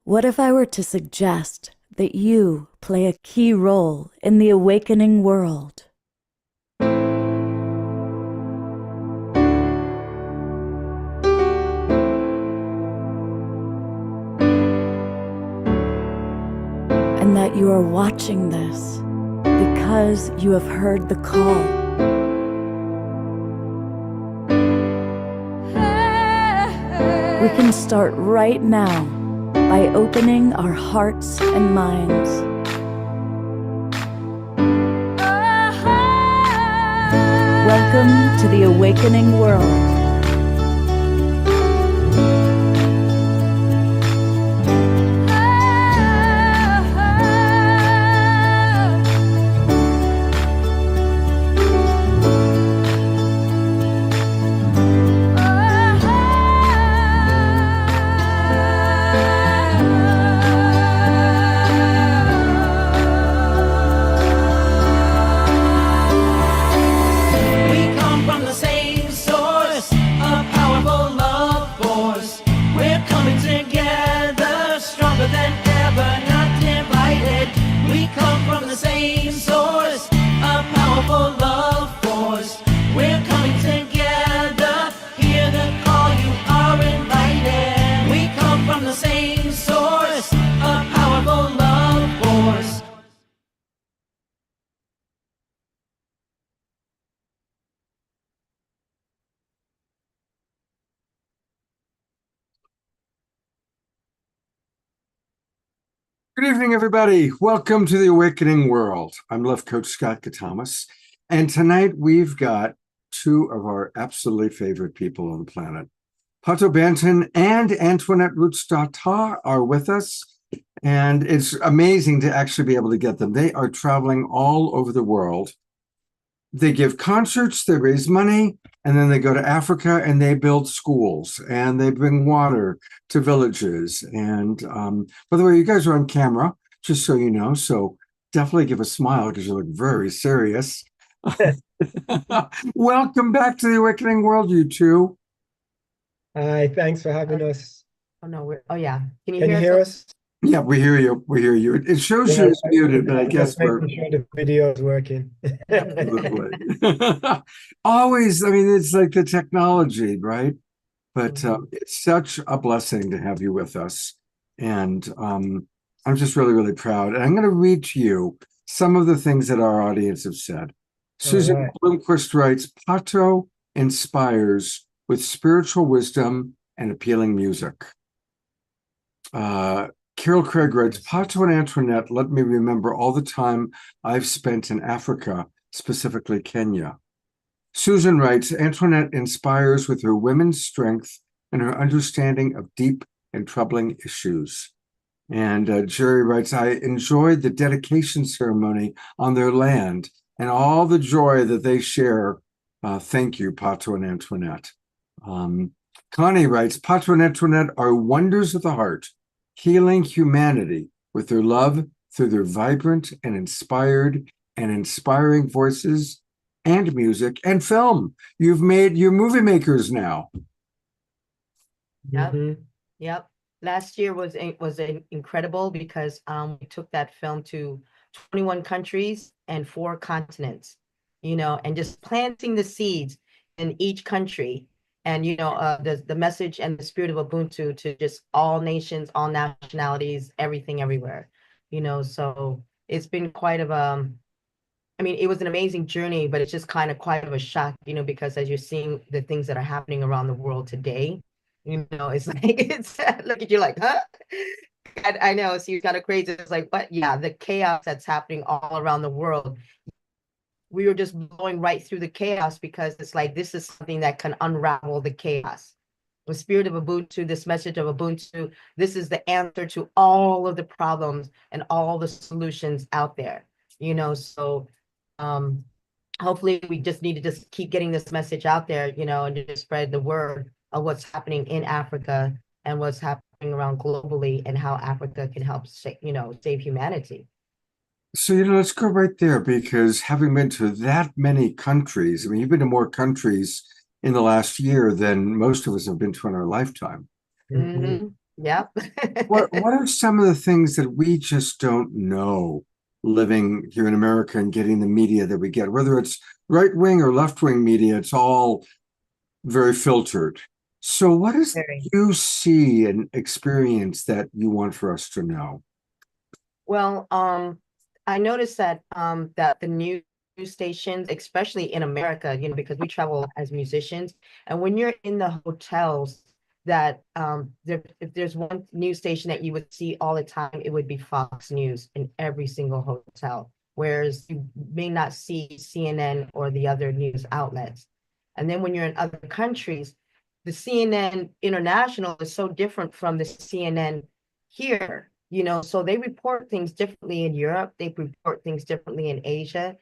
What if I were to suggest that you play a key role in the awakening world? And that you are watching this because you have heard the call. We can start right now by opening our hearts and minds. Welcome to the awakening world. Good evening, everybody. Welcome to the Awakening World. I'm Love Coach Scott Katamas, and tonight we've got two of our absolutely favorite people on the planet. PATO Banton and Antoinette Rootstata are with us, and it's amazing to actually be able to get them. They are traveling all over the world. They give concerts, they raise money, and then they go to Africa and they build schools and they bring water to villages. And by the way, you guys are on camera, just so you know, so definitely give a smile because you look very serious. Welcome back to the Awakening World, you two. Hi, thanks for having us. Oh no, yeah. Can you hear us? Yeah, we hear you. We hear you. It shows Yeah, you it's muted, but I guess just making sure the video is working. Always, I mean, it's like the technology, right? But it's such a blessing to have you with us. And I'm just really, really proud. And I'm going to read to you some of the things that our audience have said. Susan Bloomquist writes, PATO inspires with spiritual wisdom and appealing music. Carol Craig writes, PATO and Antoinette let me remember all the time I've spent in Africa, specifically Kenya. Susan writes, Antoinette inspires with her women's strength and her understanding of deep and troubling issues. And Jerry writes, I enjoyed the dedication ceremony on their land and all the joy that they share. Thank you, PATO and Antoinette. Connie writes, PATO and Antoinette are wonders of the heart, healing humanity with their love through their vibrant and inspired and inspiring voices and music and film. You're movie makers now. Yep. Yep. Last year was incredible because we took that film to 21 countries and 4 continents, and just planting the seeds in each country. And, the message and the spirit of Ubuntu to just all nations, all nationalities, everything, everywhere, so it's been quite of it was an amazing journey, but it's just kind of quite of a shock, because as you're seeing the things that are happening around the world today, it's like, look at you like, huh? I know, so you're kind of crazy. It's like, but yeah, the chaos that's happening all around the world, we were just blowing right through the chaos because it's like, this is something that can unravel the chaos. The spirit of Ubuntu, this message of Ubuntu, this is the answer to all of the problems and all the solutions out there, so hopefully we just need to just keep getting this message out there, and to just spread the word of what's happening in Africa and what's happening around globally and how Africa can help save humanity. So, let's go right there, because having been to that many countries, I mean, you've been to more countries in the last year than most of us have been to in our lifetime. Mm-hmm. Yep. What are some of the things that we just don't know living here in America and getting the media that we get, whether it's right wing or left wing media, it's all very filtered. So what is Very. you see and experience that you want for us to know? Well, I noticed that that the news stations, especially in America, you know, because we travel as musicians, and when you're in the hotels, that if there's one news station that you would see all the time, it would be Fox News in every single hotel, whereas you may not see CNN or the other news outlets. And then when you're in other countries, the CNN international is so different from the CNN here, you know, so they report things differently in Europe, they report things differently in Asia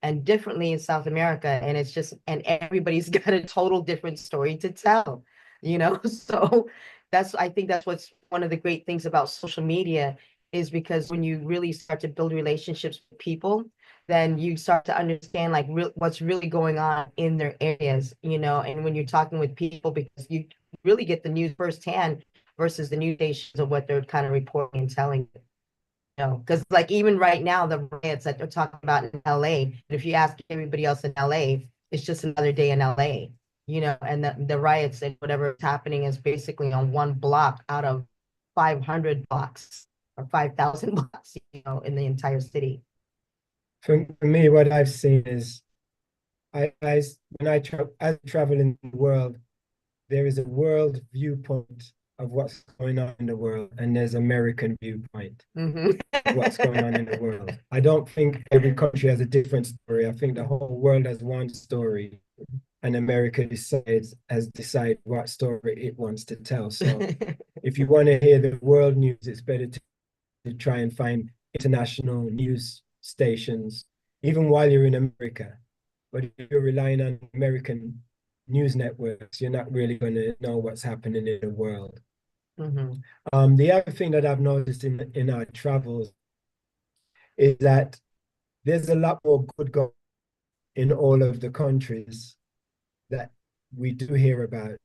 and differently in South America. And it's just, and everybody's got a total different story to tell, you know. So I think that's what's one of the great things about social media, is because when you really start to build relationships with people, then you start to understand like what's really going on in their areas, you know. And when you're talking with people, because you really get the news firsthand versus the news stations of what they're kind of reporting and telling you. You know, because like even right now, the riots that they're talking about in LA, if you ask everybody else in LA, it's just another day in LA, you know, and the riots and whatever is happening is basically on one block out of 500 blocks or 5,000 blocks, you know, in the entire city. For me, what I've seen is when I travel in the world, there is a world viewpoint of what's going on in the world, and there's American viewpoint Mhm. of what's going on in the world. I don't think every country has a different story. I think the whole world has one story, and America has decided what story it wants to tell. So if you want to hear the world news, it's better to try and find international news stations, even while you're in America. But if you're relying on American news networks, you're not really going to know what's happening in the world. Mhm. The other thing that I've noticed in our travels is that there's a lot more good going in all of the countries that we do hear about.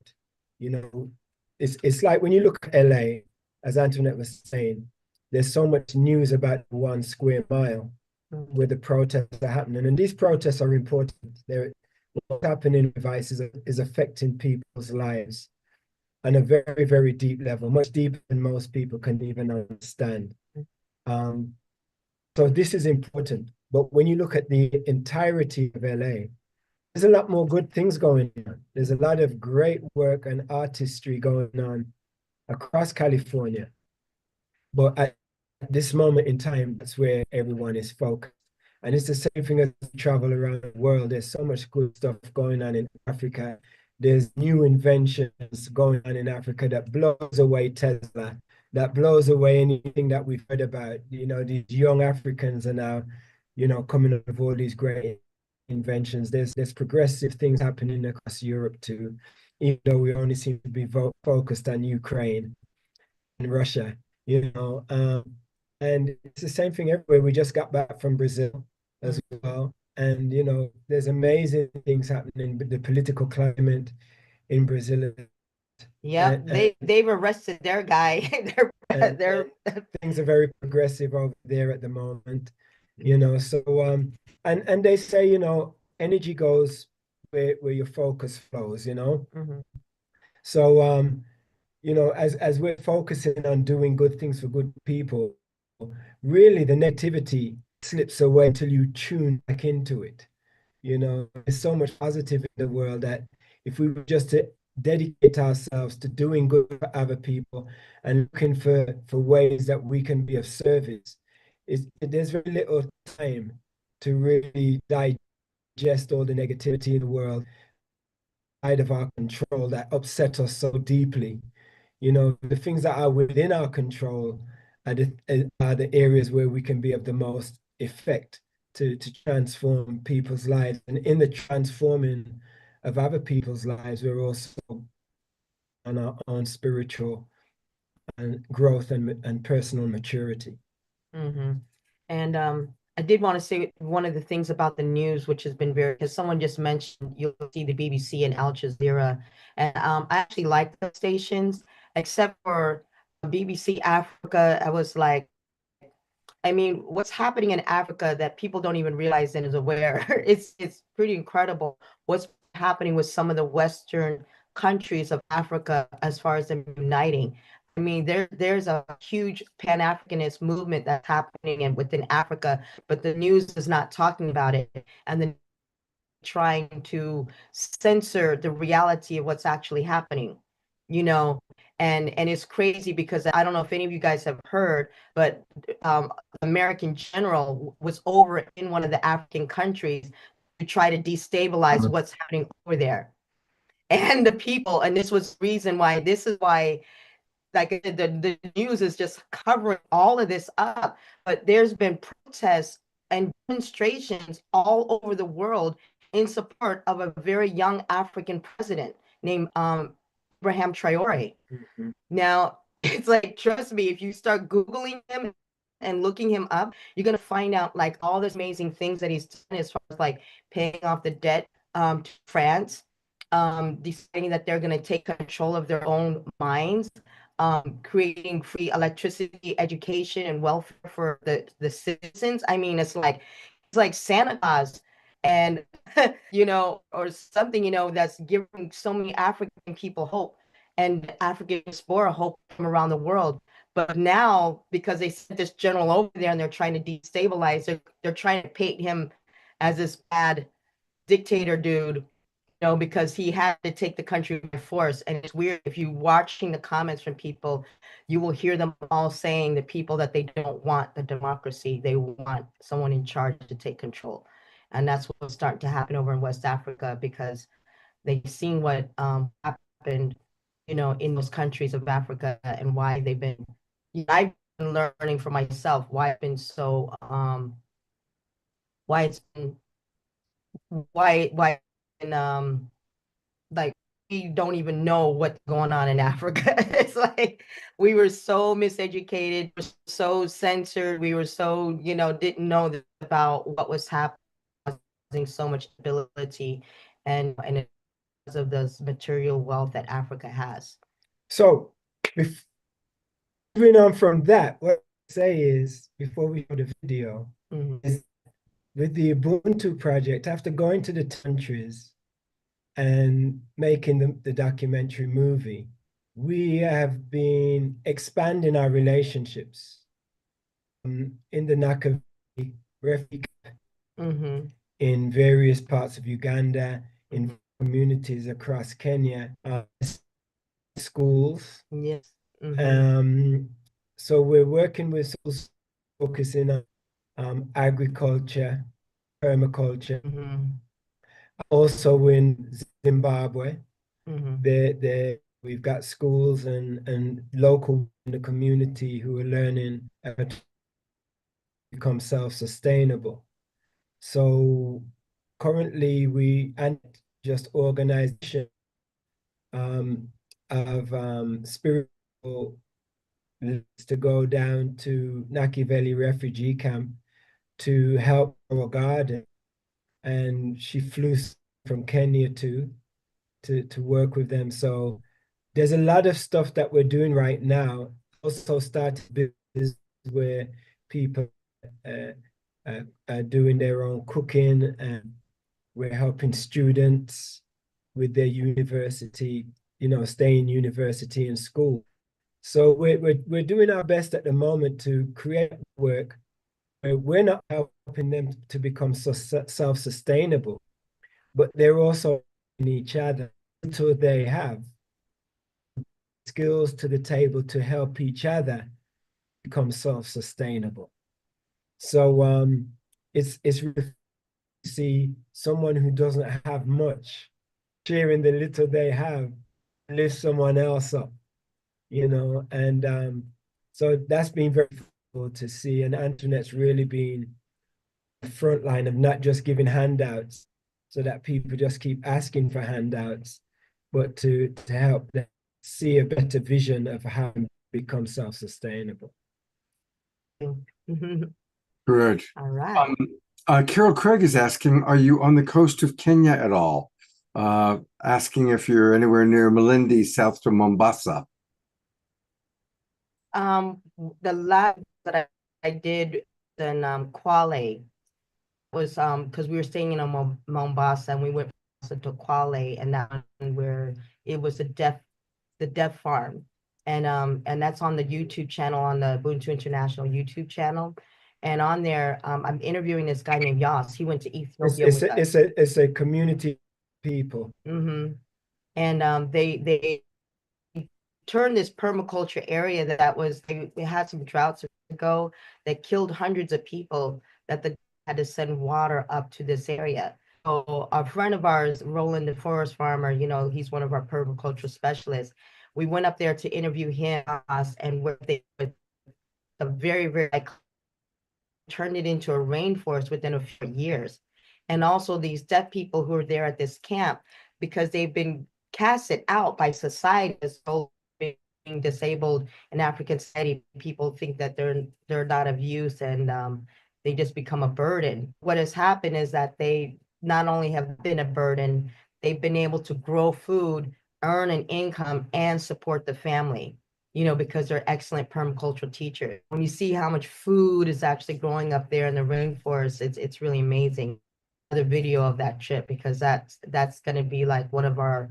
You know, it's like when you look at LA, as Antoinette was saying, there's so much news about 1 square mile Mhm. where the protests are happening. And these protests are important. What's happening with ICE is affecting people's lives on a very, very deep level, much deeper than most people can even understand. Um, so this is important. But when you look at the entirety of LA, there's a lot more good things going on. There's a lot of great work and artistry going on across California. But at this moment in time, that's where everyone is focused. And it's the same thing as you travel around the world. There's so much good stuff going on in Africa. There's new inventions going on in Africa that blows away Tesla, that blows away anything that we've heard about. You know, these young Africans are now, you know, coming up with all these great inventions. There's progressive things happening across Europe too, even though we only seem to be focused on Ukraine and Russia, you know. And it's the same thing everywhere. We just got back from Brazil as well. And, you know, there's amazing things happening with the political climate in Brazil. Yep, And, they've arrested their guy. They're things are very progressive over there at the moment, you know. So, and they say, you know, energy goes where your focus flows, you know. Mhm. So, you know, as we're focusing on doing good things for good people, really the negativity slips away until you tune back into it. You know, there's so much positive in the world that if we were just to dedicate ourselves to doing good for other people and looking for ways that we can be of service, there's very little time to really digest all the negativity in the world out of our control that upset us so deeply. You know, the things that are within our control are the areas where we can be of the most effect to transform people's lives. And in the transforming of other people's lives, we're also on our own spiritual and growth and personal maturity. Mm-hmm. And I did want to say one of the things about the news, which has been very, because someone just mentioned you'll see the BBC and Al Jazeera, and I actually like those stations, except for BBC Africa, I was like, I mean, what's happening in Africa that people don't even realize and is aware. It's pretty incredible what's happening with some of the Western countries of Africa as far as them uniting. I mean, there's a huge Pan-Africanist movement that's happening within Africa, but the news is not talking about it. And then trying to censor the reality of what's actually happening, you know. And it's crazy because I don't know if any of you guys have heard, but American general was over in one of the African countries to try to destabilize what's happening over there. And the people, and this was the reason why, this is why, like I said, the news is just covering all of this up. But there's been protests and demonstrations all over the world in support of a very young African president named Abraham Traore. Now, it's like, trust me, if you start Googling him and looking him up, you're going to find out like all this amazing things that he's done as far as like paying off the debt to France, deciding that they're going to take control of their own mines, creating free electricity, education, and welfare for the citizens. I mean, it's like Santa Claus, and you know, or something, you know, that's giving so many African people hope and African diaspora hope from around the world. But now, because they sent this general over there and they're trying to destabilize, they're trying to paint him as this bad dictator dude, know, because he had to take the country by force. And it's weird, if you watching the comments from people, you will hear them all saying, the people, that they don't want the democracy, they want someone in charge to take control. And that's what's starting to happen over in West Africa, because they've seen what happened, you know, in those countries of Africa, and why they've been, I've been learning for myself why it's been so why it's been why and like, we don't even know what's going on in Africa. It's like we were so miseducated, so censored, we were so, you know, didn't know about what was happening, causing so much stability, and because of this material wealth that Africa has. So, moving on from that, what I say is, before we go to the video, is with the Ubuntu project, after going to the countries and making the documentary movie, we have been expanding our relationships in the Nakavali refugee in various parts of Uganda, in communities across Kenya, schools. Yes. So we're working with schools focusing on agriculture, permaculture. Also in Zimbabwe, we've got schools and local in the community who are learning how to become self-sustainable. So currently we just organization of spiritual to go down to Nakiveli refugee camp to help our garden. And she flew from Kenya to work with them. So there's a lot of stuff that we're doing right now. Also started business where people are doing their own cooking, and we're helping students with their university, you know, stay in university and school. So we're doing our best at the moment to create work. We're not helping them to become self-sustainable, but they're also in each other until they have skills to the table to help each other become self-sustainable. So it's really to see someone who doesn't have much sharing the little they have, lift someone else up, you know, and so that's been very cool to see. And Antoinette's really been the front line of not just giving handouts so that people just keep asking for handouts, but to help them see a better vision of how to become self-sustainable. Good. All right. Carol Craig is asking, are you on the coast of Kenya at all? Asking if you're anywhere near Malindi, south to Mombasa. The lab that I did in Kwale was because we were staying in Mombasa, and we went to Kwale, and that where it was the deaf farm, and that's on the YouTube channel, on the Ubuntu International YouTube channel. And on there, I'm interviewing this guy named Yas. He went to Ethiopia with us. It's a community people. And they turned this permaculture area that was, they had some droughts ago that killed hundreds of people, that the had to send water up to this area. So a friend of ours, Roland, the forest farmer, you know, he's one of our permaculture specialists. We went up there to interview him, and where they with a very turned it into a rainforest within a few years. And also these deaf people who are there at this camp, because they've been casted out by society as being disabled in African society, people think that they're not of use, and they just become a burden. What has happened is that they not only have been a burden, they've been able to grow food, earn an income, and support the family, you know, because they're excellent permacultural teachers. When you see how much food is actually growing up there in the rainforest, it's really amazing. Another video of that trip, because that's going to be like one of our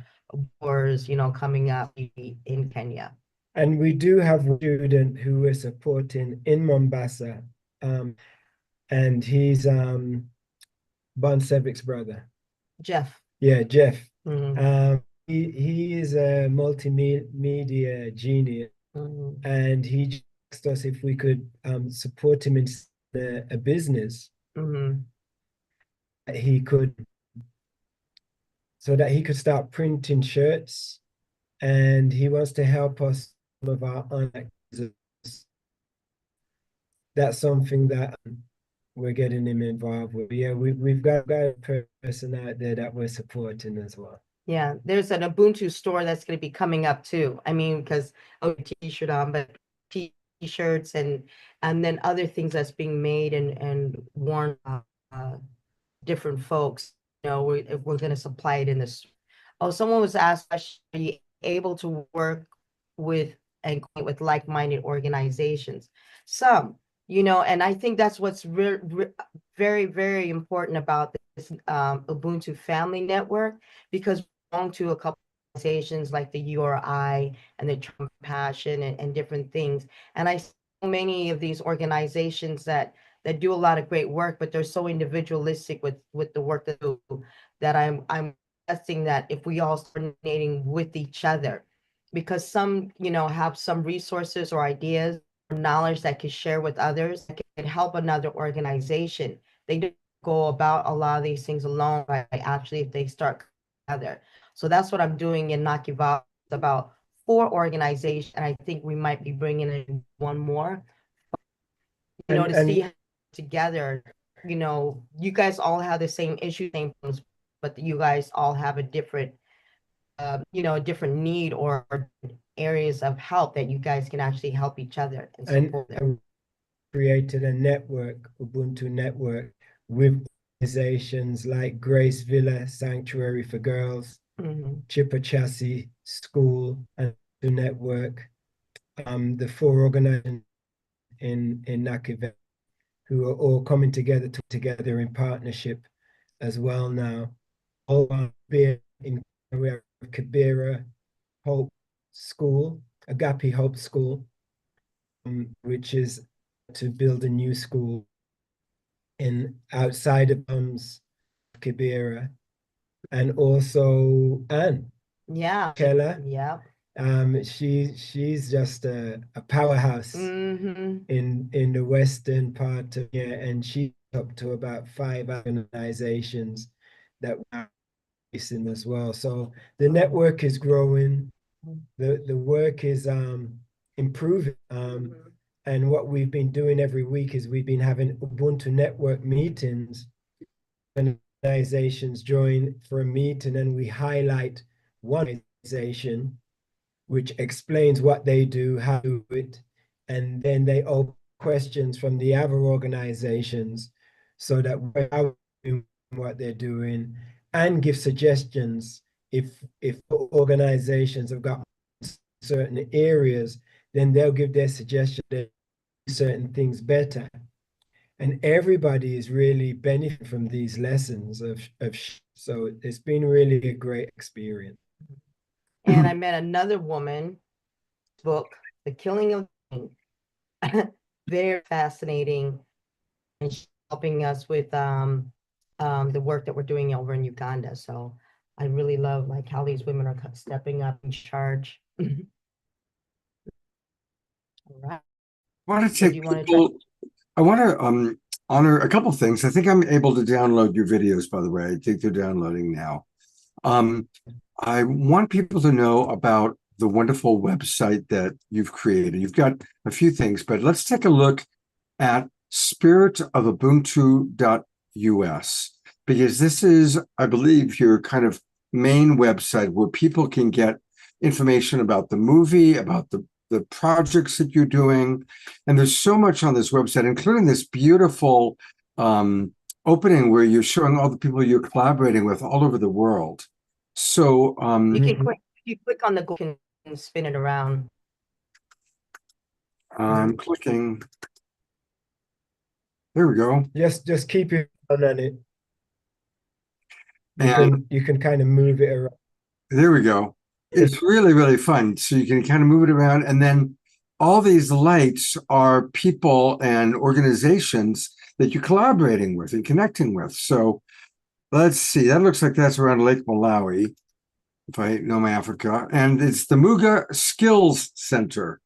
awards, you know, coming up in Kenya. And we do have a student who we're supporting in Mombasa, and he's Bon Sevic's brother. Jeff. Yeah, Jeff. He is a multimedia genius, and he asked us if we could support him in a business. He could, so that he could start printing shirts, and he wants to help us with our online. That's something that we're getting him involved with. Yeah, we've got a person out there that we're supporting as well. Yeah, there's an Ubuntu store that's going to be coming up too. I mean, because t-shirt on, but t-shirts and then other things that's being made and worn different folks. You know, we're going to supply it in this. Oh, someone was asked, are you able to work with and with like-minded organizations? Some, you know, and I think that's what's very important about this Ubuntu Family Network, because we belong to a couple of organizations like the URI and the Compassion and different things. And I see so many of these organizations that do a lot of great work, but they're so individualistic with the work they do, that I'm suggesting that if we all start coordinating with each other, because some, you know, have some resources or ideas or knowledge that could share with others, that could help another organization. They don't go about a lot of these things alone, right? Actually, if they start together. So that's what I'm doing in Nakiva, about 4 organizations, and I think we might be bringing in one more, you know, to see together, you know, you guys all have the same issues, same problems, but you guys all have a different, you know, a different need or areas of help that you guys can actually help each other and support them. Created a network, Ubuntu network, with organizations like Grace Villa Sanctuary for Girls, Chipachasi School, and the network, the 4 organizations in Nakive, who are all coming together in partnership as well now. All in Kibera Hope School, Agape Hope School, which is to build a new school outside of Kibera, and also Anne. Yeah. Keller. Yeah. She's just a powerhouse in the western part of, yeah, and she's up to about 5 organizations that we're facing as well. So the network is growing, the work is improving. And what we've been doing every week is we've been having Ubuntu network meetings, and organizations join for a meeting, and we highlight one organization which explains what they do, how to do it, and then they open questions from the other organizations so that we're doing what they're doing, and give suggestions if organizations have got certain areas then they'll give their suggestion that certain things better. And everybody is really benefiting from these lessons so it's been really a great experience. And I met another woman, book, The Killing of the King. Very fascinating, and she's helping us with the work that we're doing over in Uganda. So I really love like how these women are stepping up in charge. All right. I want to So do take you want to people, I want to honor a couple things. I think I'm able to download your videos, by the way. I think they're downloading now. I want people to know about the wonderful website that you've created. You've got a few things, but let's take a look at spiritofubuntu.us, because this is, I believe, your kind of main website where people can get information about the movie, about the projects that you're doing. And there's so much on this website, including this beautiful opening where you're showing all the people you're collaborating with all over the world. So you can click, if you click on the go, you can spin it around. I'm clicking. There we go. Just keep it on it. And You can kind of move it around. there we go. It's really, really fun. So you can kind of move it around. And then all these lights are people and organizations that you're collaborating with and connecting with. So let's see. That looks like that's around Lake Malawi, if I know my Africa. And it's the Muga Skills Center.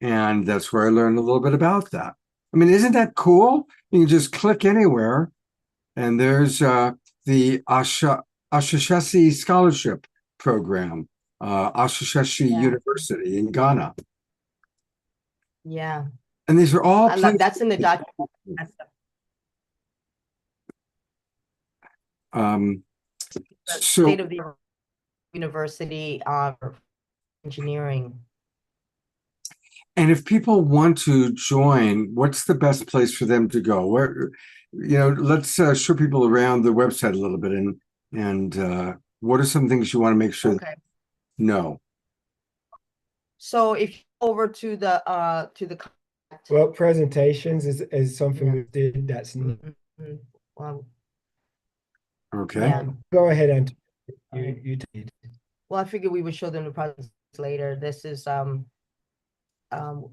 And that's where I learned a little bit about that. I mean, isn't that cool? You can just click anywhere. And there's the Ashashesi Scholarship Program, Ashashesi University in Ghana. Yeah. And these are all that's in the document. So State of the University of Engineering. And if people want to join, what's the best place for them to go? Where, let's show people around the website a little bit, and what are some things you want to make sure Okay. know? So if you go over to the well, presentations is something we did that's well, Okay. yeah. Go ahead, and you did. Well, I figured we would show them the presents later. This is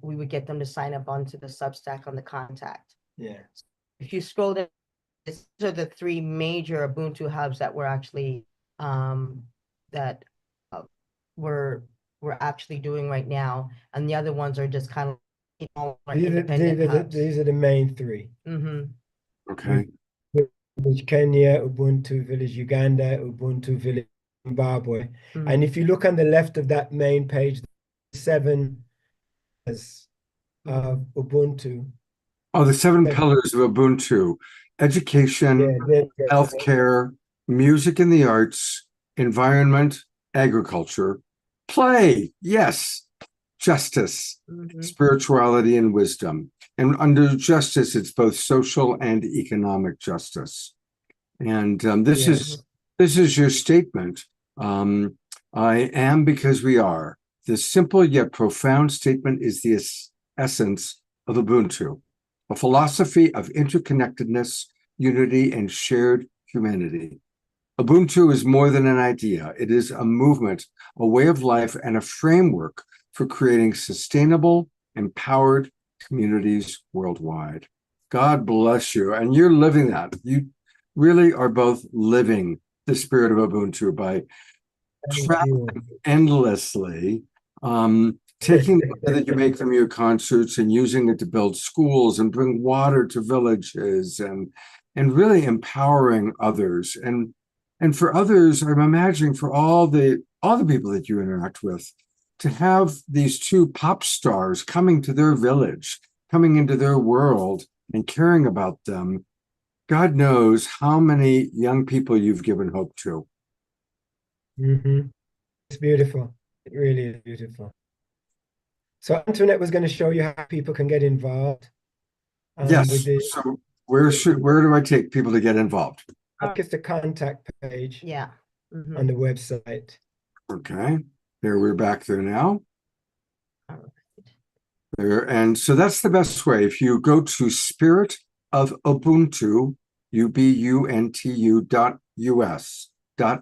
we would get them to sign up onto the Substack on the contact. Yeah. If you scroll down, these are the three major Ubuntu hubs that we're actually we're actually doing right now, and the other ones are just kind of independent hubs. These are the main three. Okay. Village Kenya, Ubuntu Village Uganda, Ubuntu Village Zimbabwe. And if you look on the left of that main page, 7 of Ubuntu. Oh, the 7 pillars of Ubuntu: education, healthcare, music and the arts, environment, agriculture, play, yes, justice, spirituality, and wisdom. And under justice, it's both social and economic justice. And this is your statement. I am because we are. This simple yet profound statement is the essence of Ubuntu, a philosophy of interconnectedness, unity, and shared humanity. Ubuntu is more than an idea. It is a movement, a way of life, and a framework for creating sustainable, empowered communities worldwide. God bless you. And you're living that. You really are both living the spirit of Ubuntu by traveling endlessly, taking the way that you make from your concerts and using it to build schools and bring water to villages and really empowering others. And for others, I'm imagining for all the people that you interact with, to have these 2 pop stars coming to their village, coming into their world and caring about them. God knows how many young people you've given hope to. It's beautiful. It really is beautiful. So Antoinette was going to show you how people can get involved. Yes. So where do I take people to get involved? It's the contact page. Yeah. On the website. Okay. There, we're back there now. All right. And so that's the best way. If you go to Spirit of Ubuntu, ubuntu.us, Yeah,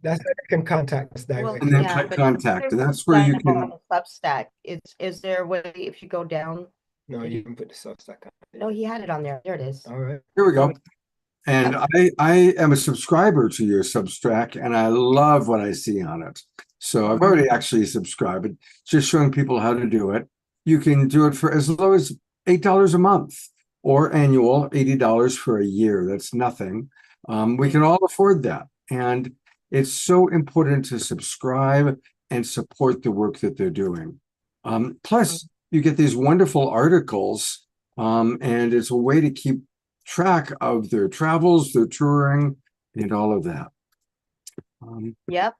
that's how you can contact us Well, and directly. then yeah, click but contact, and there's that's a where you sign up can. on the Substack. Is there a way if you go down? No, you can put the Substack on. No, he had it on there. There it is. All right. Here we go. And I am a subscriber to your Substack, and I love what I see on it. So I've already actually subscribed, but just showing people how to do it. You can do it for as low as $8 a month or annual, $80 for a year. That's nothing. We can all afford that. And it's so important to subscribe and support the work that they're doing. Plus, you get these wonderful articles, and it's a way to keep track of their travels, their touring, and all of that. Yep.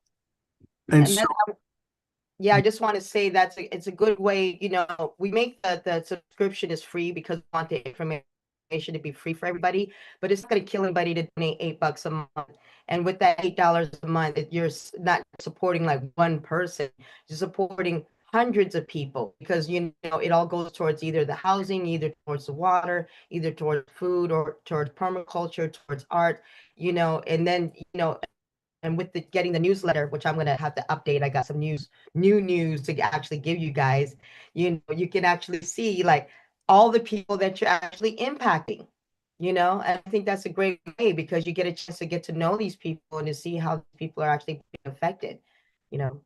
And And so, then yeah, I just want to say it's a good way, we make the subscription is free because we want the information to be free for everybody, but it's not going to kill anybody to donate $8 a month. And with that $8 a month, you're not supporting like one person, you're supporting hundreds of people because it all goes towards either the housing, either towards the water, either towards food or towards permaculture, towards art, and then and with getting the newsletter, which I'm gonna have to update, I got some new news to actually give you guys. You can actually see like all the people that you're actually impacting. And I think that's a great way because you get a chance to get to know these people and to see how people are actually being affected. You know.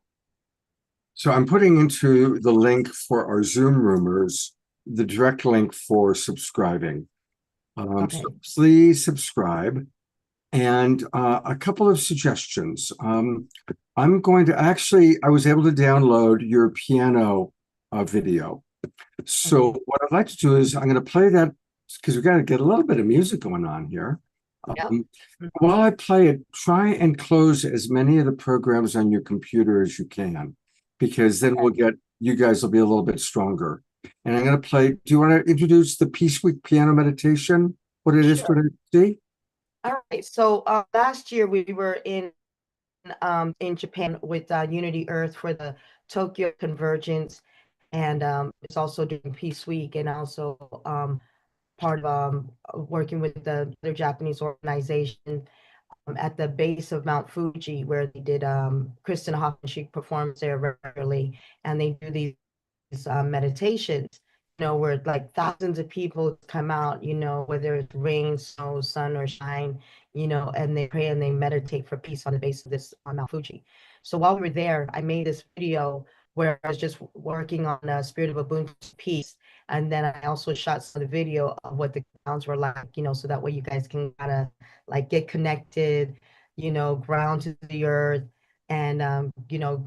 so I'm putting into the link for our Zoom roomers, the direct link for subscribing. Okay. So please subscribe. And a couple of suggestions. I'm going to I was able to download your piano video. So what I'd like to do is I'm going to play that because we've got to get a little bit of music going on here. Yep. While I play it, try and close as many of the programs on your computer as you can, because then you guys will be a little bit stronger. And I'm going to play. Do you want to introduce the Peace Week piano meditation? What it is for today? All right. So last year we were in Japan with Unity Earth for the Tokyo Convergence, and it's also during Peace Week, and also part of working with the other Japanese organization at the base of Mount Fuji, where they did Kristen Hoffman. She performs there regularly, and they do these meditations. Where like thousands of people come out, whether it's rain, snow, sun, or shine, and they pray and they meditate for peace on the base of this on Mount Fuji. So while we were there, I made this video where I was just working on the spirit of Ubuntu peace. And then I also shot some of the video of what the sounds were like, so that way you guys can kind of like get connected, ground to the earth and,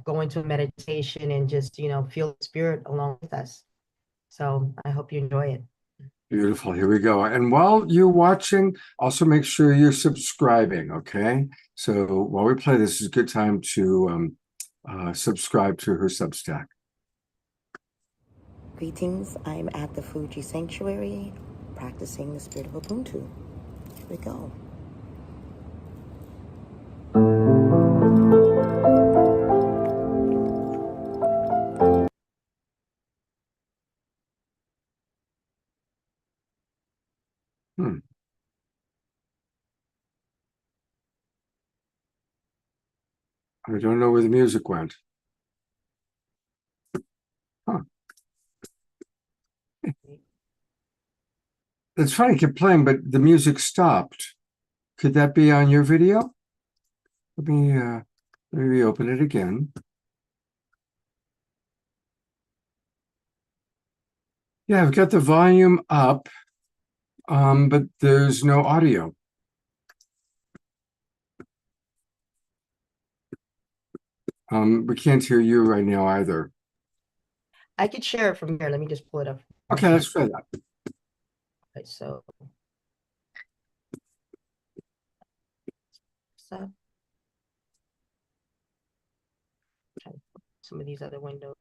go into a meditation and just, feel the spirit along with us. So I hope you enjoy it. Beautiful. Here we go. And while you're watching, also make sure you're subscribing. Okay. So while we play, this is a good time to subscribe to her Substack. Greetings. I'm at the Fuji Sanctuary practicing the spirit of Ubuntu. Here we go. I don't know where the music went. Huh. It's funny, it kept playing, but the music stopped. Could that be on your video? Let me reopen it again. Yeah, I've got the volume up, but there's no audio. We can't hear you right now either. I could share it from here. Let me just pull it up. Okay, let's try that. Okay, so some of these other windows.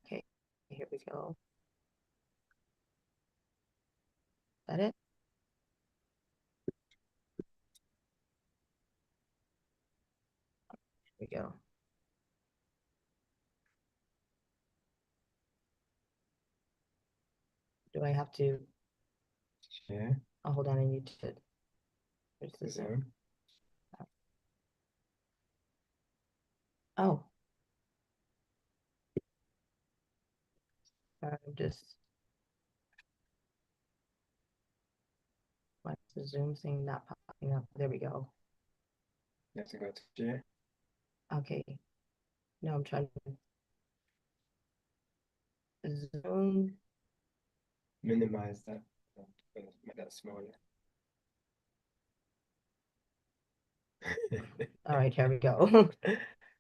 Okay, here we go. Is that it? Here we go. Do I have to? Yeah. Oh, hold on. I need to. Where's the Zoom? Zoom. Oh. I'm just. Why is the Zoom thing not popping up? There we go. You have to go to share. Okay. No, I'm trying to Zoom. Minimize that. Make that smaller. All right, here we go.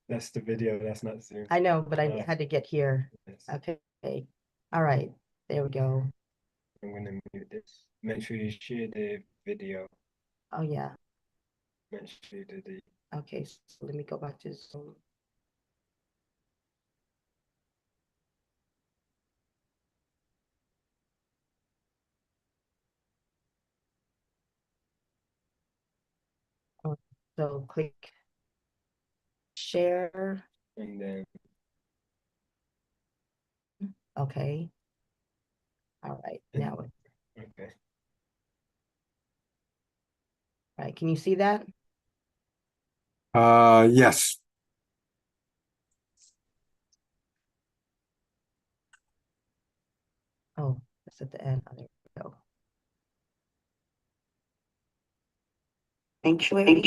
That's the video. That's not Zoom. I know, but I Oh. had to get here. Yes. Okay. All right. There we go. I'm gonna mute this. Make sure you share the video. Oh, yeah. Make sure you do the. Okay, so let me go back to Zoom. So click share. And then Okay. All right. Now, all okay. right. Can you see that? Yes. Oh, it's at the end. Oh, there we go. Sanctuary.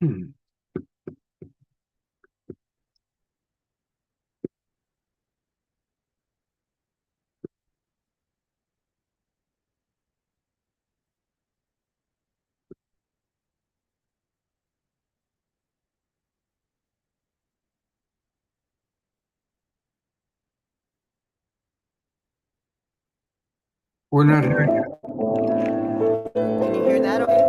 Hmm. We're not hearing it. Can you hear that? Okay.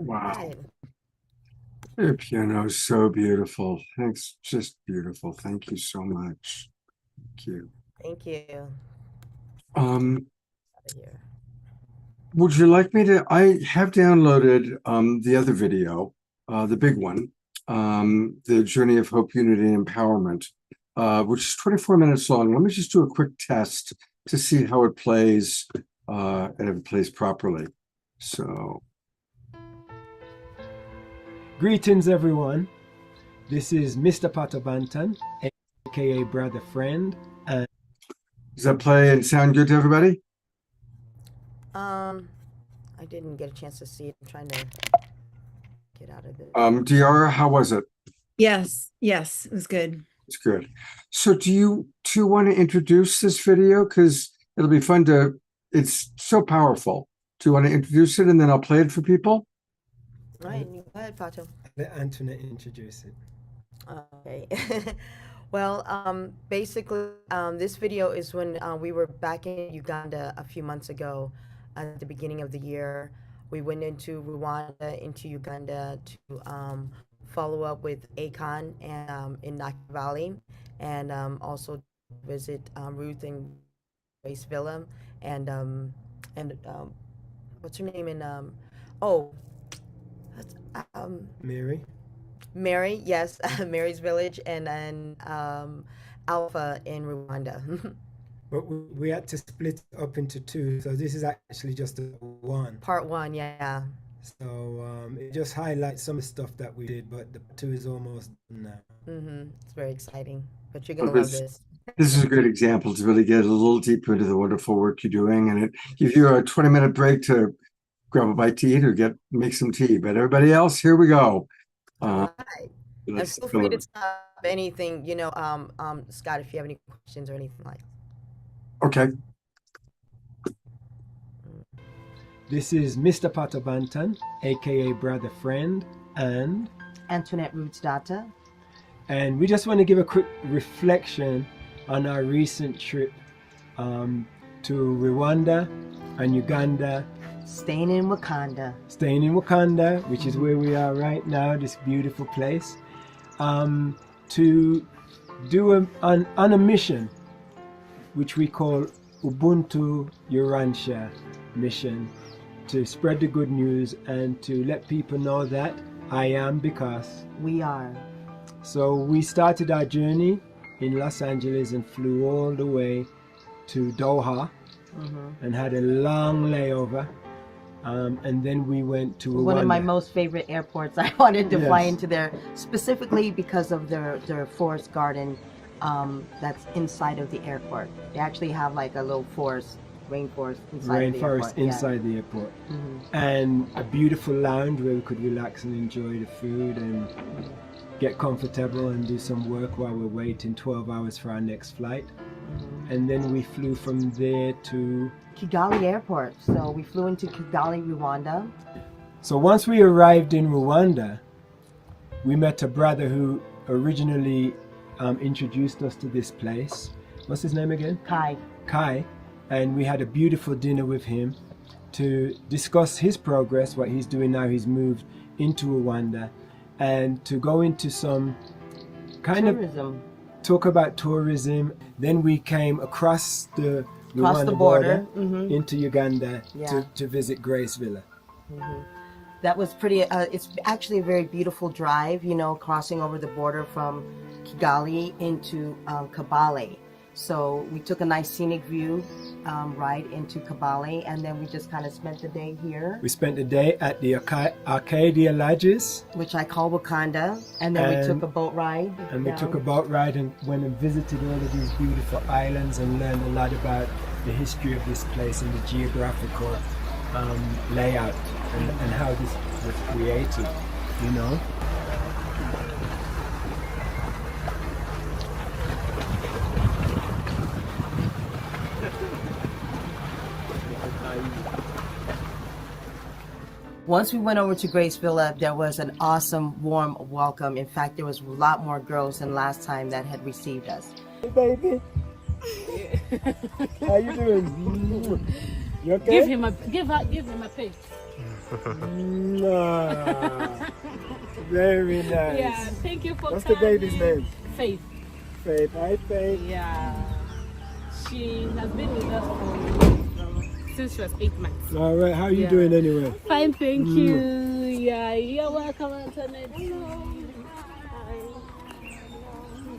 Wow. Your piano is so beautiful. It's just beautiful. Thank you so much. Thank you. Thank you. Um, Out of here. would you like me to? I have downloaded the other video, the big one, the Journey of Hope, Unity, and Empowerment, which is 24 minutes long. Let me just do a quick test to see how it plays and if it plays properly. So, Greetings, everyone. This is Mr. Pato Banton, aka Brother Friend. And does that play and sound good to everybody? I didn't get a chance to see it. I'm trying to get out of it. Diara, how was it? Yes, it was good. It's good. So do you want to introduce this video? Because it'll be fun to, it's so powerful. Do you want to introduce it and then I'll play it for people? Right, go ahead, Pato. let Antoinette introduce it. Okay. Well, basically, this video is when we were back in Uganda a few months ago at the beginning of the year. We went into Rwanda, into Uganda to follow up with Akon and in Naki Valley, and also visit Ruth and Grace Villa and what's her name in Mary? Mary, yes, Mary's village, and then Alpha in Rwanda. But we had to split it up into two, so this is actually just a one. Part one, yeah. So it just highlights some of the stuff that we did, but the two is almost done now. It's very exciting, but you're gonna Well, love this. This is a good example to really get a little deeper into the wonderful work you're doing, and it gives you a 20-minute break to grab a bite to eat or make some tea. But everybody else, here we go. Right. And Let's feel free go. to stop anything, Scott, if you have any questions or anything like that. Okay. This is Mr. Pato Banton, aka Brother Friend, and Antoinette Roots Data. we just want to give a quick reflection on our recent trip to Rwanda and Uganda. Staying in Wakanda. Staying in Wakanda, which is where we are right now, this beautiful place, to do on a mission, which we call Ubuntu Urantia mission, to spread the good news and to let people know that I am because We are. So we started our journey in Los Angeles and flew all the way to Doha and had a long layover. And then we went to Rwanda. One of my most favorite airports. I wanted to fly Yes. into there specifically because of their forest garden that's inside of the airport. They actually have like a little rainforest inside of the airport. Rainforest inside the airport. And a beautiful lounge where we could relax and enjoy the food and get comfortable and do some work while we're waiting 12 hours for our next flight. And then we flew from there to Kigali Airport. So we flew into Kigali, Rwanda. So once we arrived in Rwanda, we met a brother who originally introduced us to this place. What's his name again? Kai. And we had a beautiful dinner with him to discuss his progress, what he's doing now. He's moved into Rwanda, and to go into some kind Tourism. of talk about tourism. Then we came across the Across the Rwanda border. into Uganda Yeah. to visit Grace Villa. That was pretty, it's actually a very beautiful drive, crossing over the border from Kigali into Kabale. So we took a nice scenic view ride into Kabale, and then we just kind of spent the day here, We spent the day at the Arcadia Lodges, which I call Wakanda, and then we And- took a boat ride. and we down. took a boat ride and went and visited all of these beautiful islands and learned a lot about the history of this place and the geographical layout and how this was created, Once we went over to Grace Villa, there was an awesome, warm welcome. In fact, there was a lot more girls than last time that had received us. Hey, baby. How you doing? You okay? Give him a pig. Mwah. Very nice. Yeah, thank you for What's the baby's name? Faith. Faith. Hi, Faith. Yeah. She has been with us since she was 8 months. All right. How are you Yeah. doing anyway? Fine, thank you. Yeah, you're welcome, Antoinette. Hello. Hi.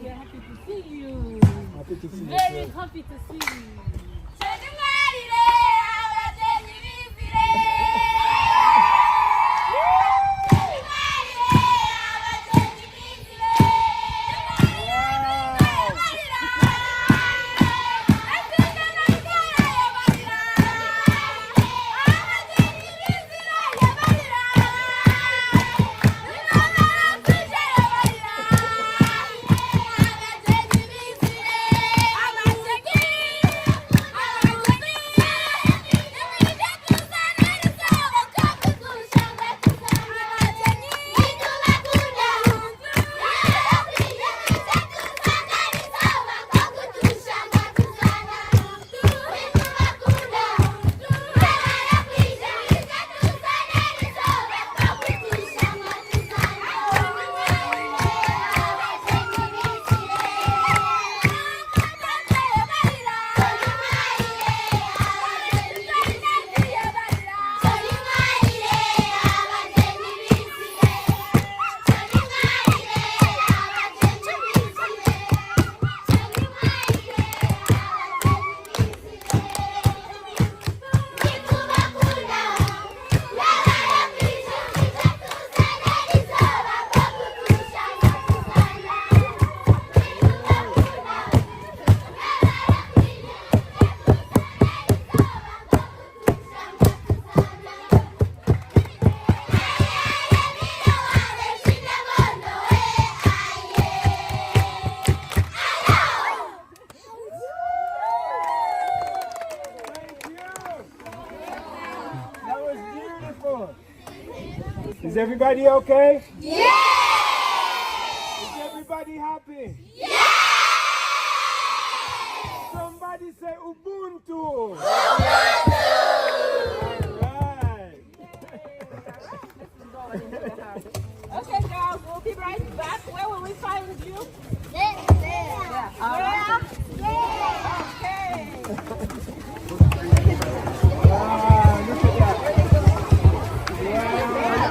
We're happy to see you. Happy to see you. Very too. happy to see you. That was beautiful. Is everybody okay? Yeah! Is everybody happy? Yeah! Somebody say Ubuntu. Ubuntu! All right. Okay, girls, we'll be right back. Where will we find you? There. Yeah. Okay.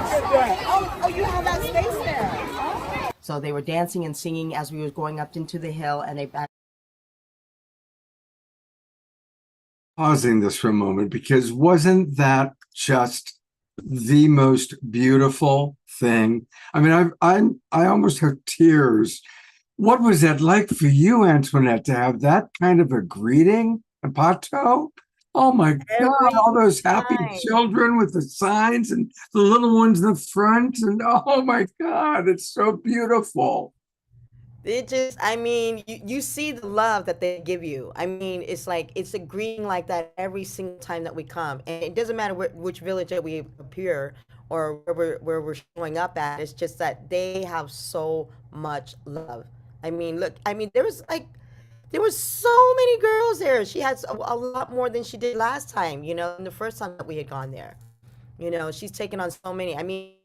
Look at that. Oh, you have that space there. So they were dancing and singing as we were going up into the hill, and they Pausing this for a moment, because wasn't that just the most beautiful thing? I mean, I almost have tears. What was that like for you, Antoinette, to have that kind of a greeting at PATO? Oh my God, all those happy children with the signs and the little ones in the front. And oh my God, it's so beautiful. It just, I mean, you see the love that they give you. I mean, it's like, it's a greeting like that every single time that we come. And it doesn't matter which village that we appear or where we're showing up at. It's just that they have so much love. I mean, look, I mean, there was so many girls there. She has a lot more than she did last time, you know, the first time that we had gone there. You know, she's taken on so many. I mean,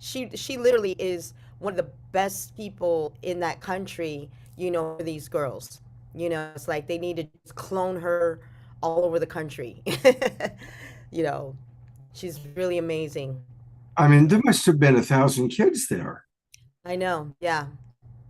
she literally is one of the best people in that country, you know, for these girls. You know, it's like they need to clone her all over the country. You know, she's really amazing. I mean, there must have been 1,000 kids there. I know. Yeah.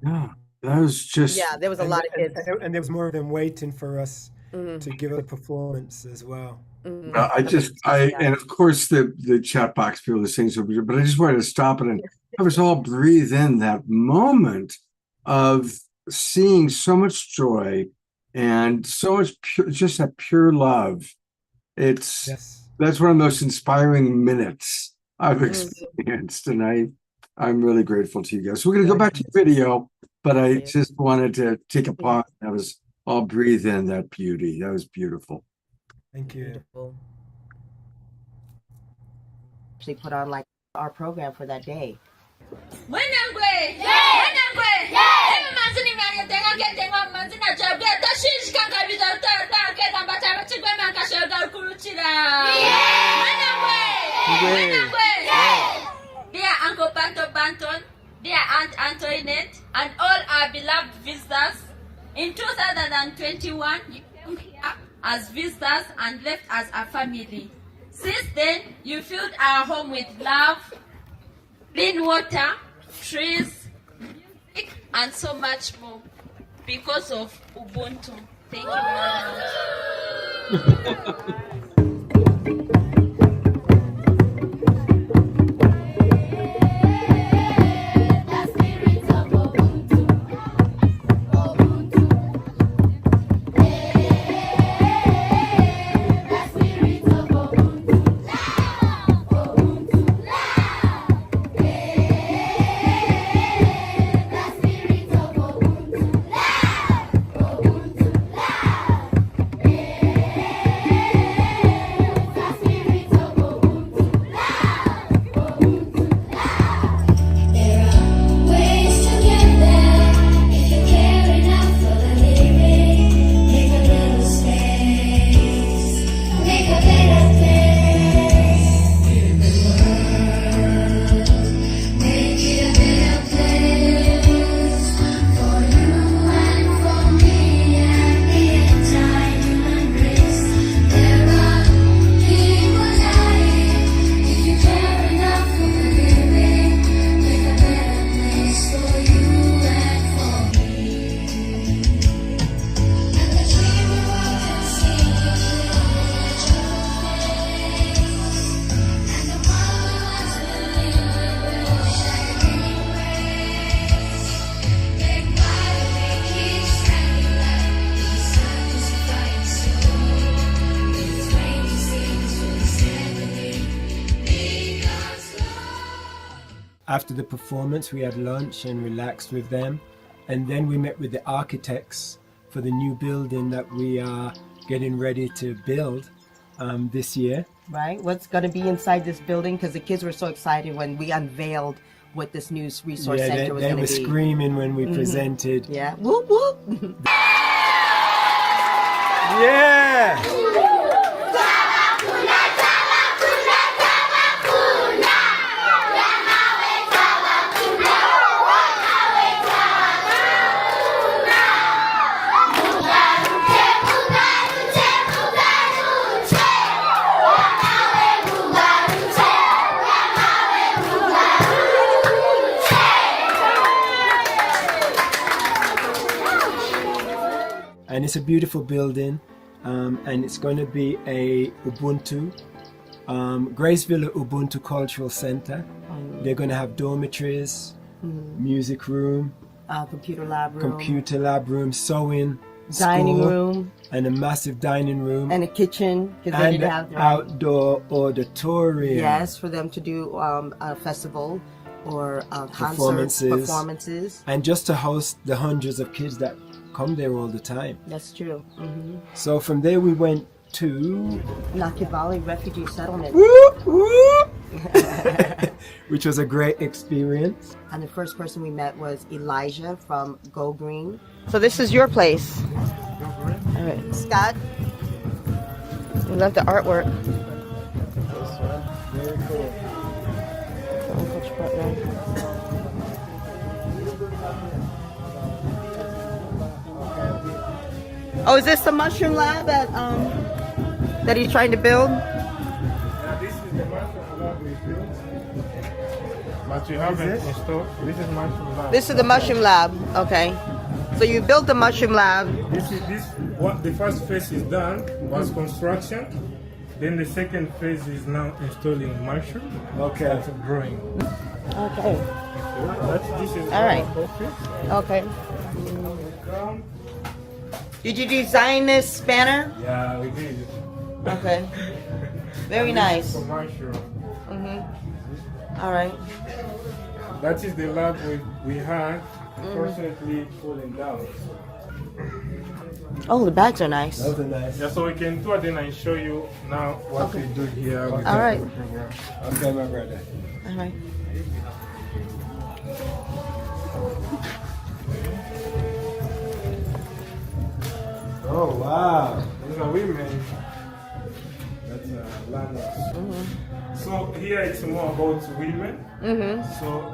Yeah, that was just. Yeah, there was a lot of kids. And there was more of them waiting for us Mhm. to give a performance as well. Mhm. And of course the chat box people are saying so, but I just wanted to stop it and have us all breathe in that moment of seeing so much joy and so much just that pure love. That's one of the most inspiring minutes I've experienced, and I'm really grateful to you guys. So we're gonna go back to the video, but I just wanted to take a pause. That was all breathe in that beauty. That was beautiful. Thank you. Beautiful. Actually put on like our program for that day. Yeah! Dear Uncle Banton Banton, dear Aunt Antoinette, and all our beloved visitors, in 2021, you came here as visitors and left as a family. Since then, you filled our home with love, clean water, trees, music, and so much more because of Ubuntu. Thank you very much. After the performance, we had lunch and relaxed with them. And then we met with the architects for the new building that we are getting ready to build this year. Right? What's going to be inside this building? Because the kids were so excited when we unveiled what this new resource center was they going were to be. screaming when we presented. Yeah. Whoop, whoop. Yeah! And it's a beautiful building, and it's going to be a Ubuntu, Graceville Ubuntu Cultural Center. They're going to have dormitories, music room, Computer lab room, sewing, dining school, room, and a massive dining room, and a kitchen. Because they and didn't an have their outdoor auditorium. Yes, for them to do a festival or concerts, performances. And just to host the hundreds of kids that come there all the time. That's true. So from there we went to Naki Valley Refugee Settlement. which was a great experience. And the first person we met was Elijah from Go Green. So this is your place. All right, Scott. We love the artwork. Very cool. Oh, is this the mushroom lab that he's trying to build? Yeah, this is the mushroom lab we built. But you haven't installed. This is mushroom lab. This is the mushroom lab. Okay. So you built the mushroom lab. What the first phase is done was construction. Then the second phase is now installing mushroom. Okay. That's growing. Okay. This is All right. office. Okay. Did you design this spanner? Yeah, we did. Okay. Very nice. For mushroom. All right. That is the lab we had. Fortunately, falling down. Oh, the bags are nice. Those are nice. Yeah, so we can do it then and show you now what we do here. With All right. the program. Okay, my brother. All right. Oh, wow. These are women. That's learners. So here it's more about women. So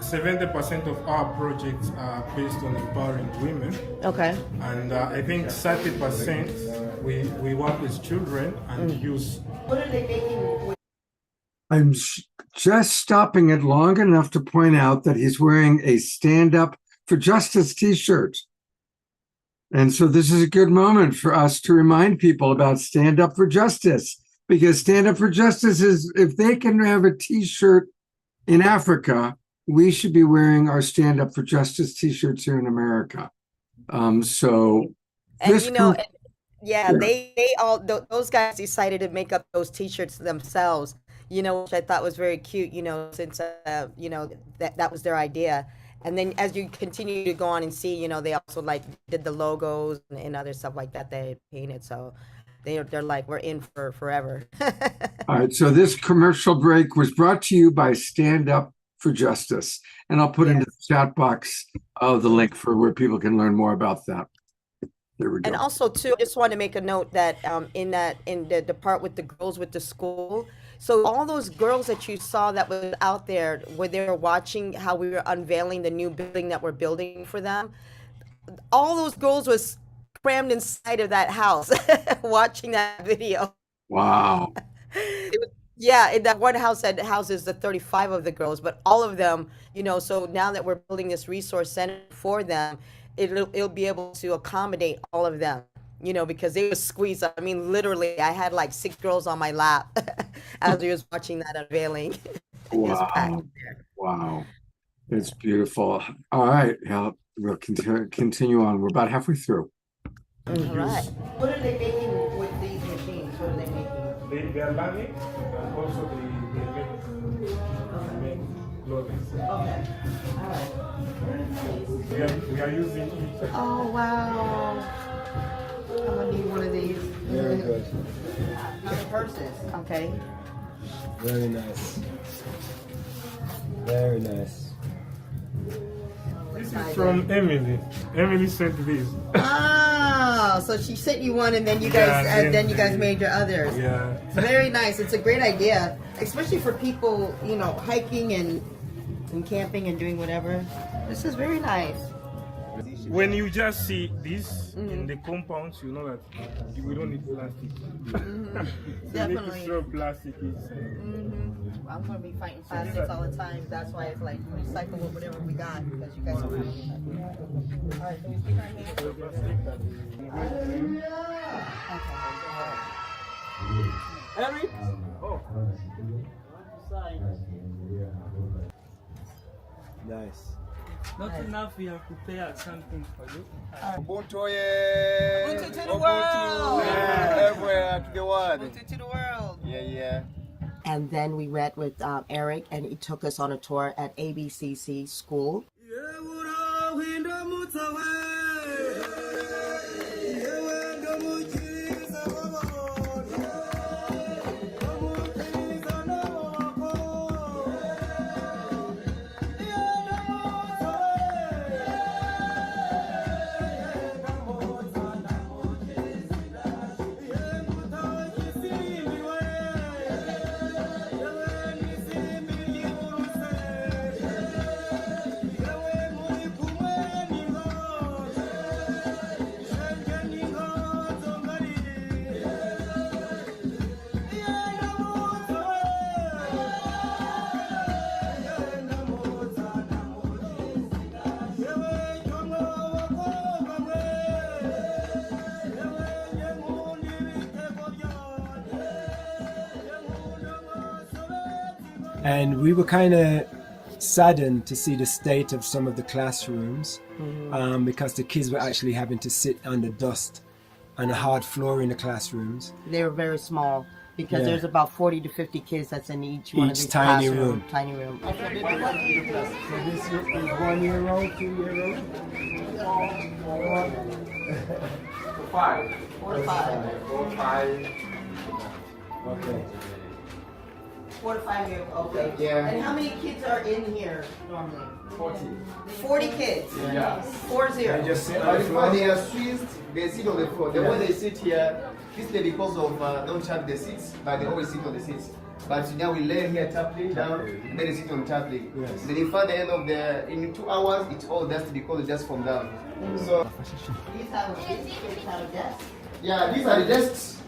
70% of our projects are based on empowering women. Okay. And I think 30% we work with children and youth. What are they making? I'm just stopping it long enough to point out that he's wearing a Stand Up for Justice t-shirt. And so this is a good moment for us to remind people about Stand Up for Justice, because Stand Up for Justice is, if they can have a t-shirt in Africa, we should be wearing our Stand Up for Justice t-shirts here in America. So And this you know, group- yeah, they all those guys decided to make up those t-shirts themselves, you know, which I thought was very cute, you know, since you know, that was their idea. And then as you continue to go on and see, you know, they also like did the logos and other stuff like that they painted. So they're like, we're in for forever. All right, so this commercial break was brought to you by Stand Up for Justice. And I'll put into the chat box the link for where people can learn more about that. There we go. And also too, I just want to make a note that in the part with the girls with the school, so all those girls that you saw that was out there where they were watching how we were unveiling the new building that we're building for them, all those girls was crammed inside of that house watching that video. Wow. Yeah, in that one house that houses the 35 of the girls, but all of them, you know, so now that we're building this resource center for them, it'll be able to accommodate all of them, you know, because they were squeezed. I mean, literally, I had like 6 girls on my lap as we was watching that unveiling. Wow. Wow. It's beautiful. All right. Yeah, we'll continue on. We're about halfway through. All right. What are they making with these machines? What are they making? They are learning and also they make clothing. Okay. All right. We are using it. Oh, wow. I'm gonna need one of these. Very good. Another purses. Okay. Very nice. Very nice. This is from Emily. Emily sent this. Oh, so she sent you one, and then you guys, you guys made your others. Yeah. Very nice. It's a great idea, especially for people, you know, hiking and camping and doing whatever. This is very nice. When you just see this in the compounds, you know that we don't need plastic. Definitely. Make sure plastic is. I'm gonna be fighting plastics all the time. That's why it's like recycle whatever we got because you guys don't have any. All right, so we stick our hands. Eric? Nice. Not enough, we have prepared something for you. Ubuntu, Ubuntu to the world! Everywhere to the world. Ubuntu to the world! Yeah. And then we met with Eric, and he took us on a tour at ABCC school. And we were kind of saddened to see the state of some of the classrooms because the kids were actually having to sit under dust on a hard floor in the classrooms. They were very small because there's about 40 to 50 kids that's in each one of these tiny classrooms. room. Tiny room. So this is 1 year old, 2 year old? 5. 4 to 5. 5. Okay. 4 to 5 years old. Okay. Yeah. And how many kids are in here normally? 40. 40 kids. Yeah. 40. They just sit on the floor. They are Swiss, they sit on the floor. The way they sit here, This day because of don't have the seats, but they always sit on the seats. But now we lay here tably down, and then they sit on tably. Yes. Then if at the end of in 2 hours, it's all dust because it just from down. So these are desks. Yeah, these are the desks.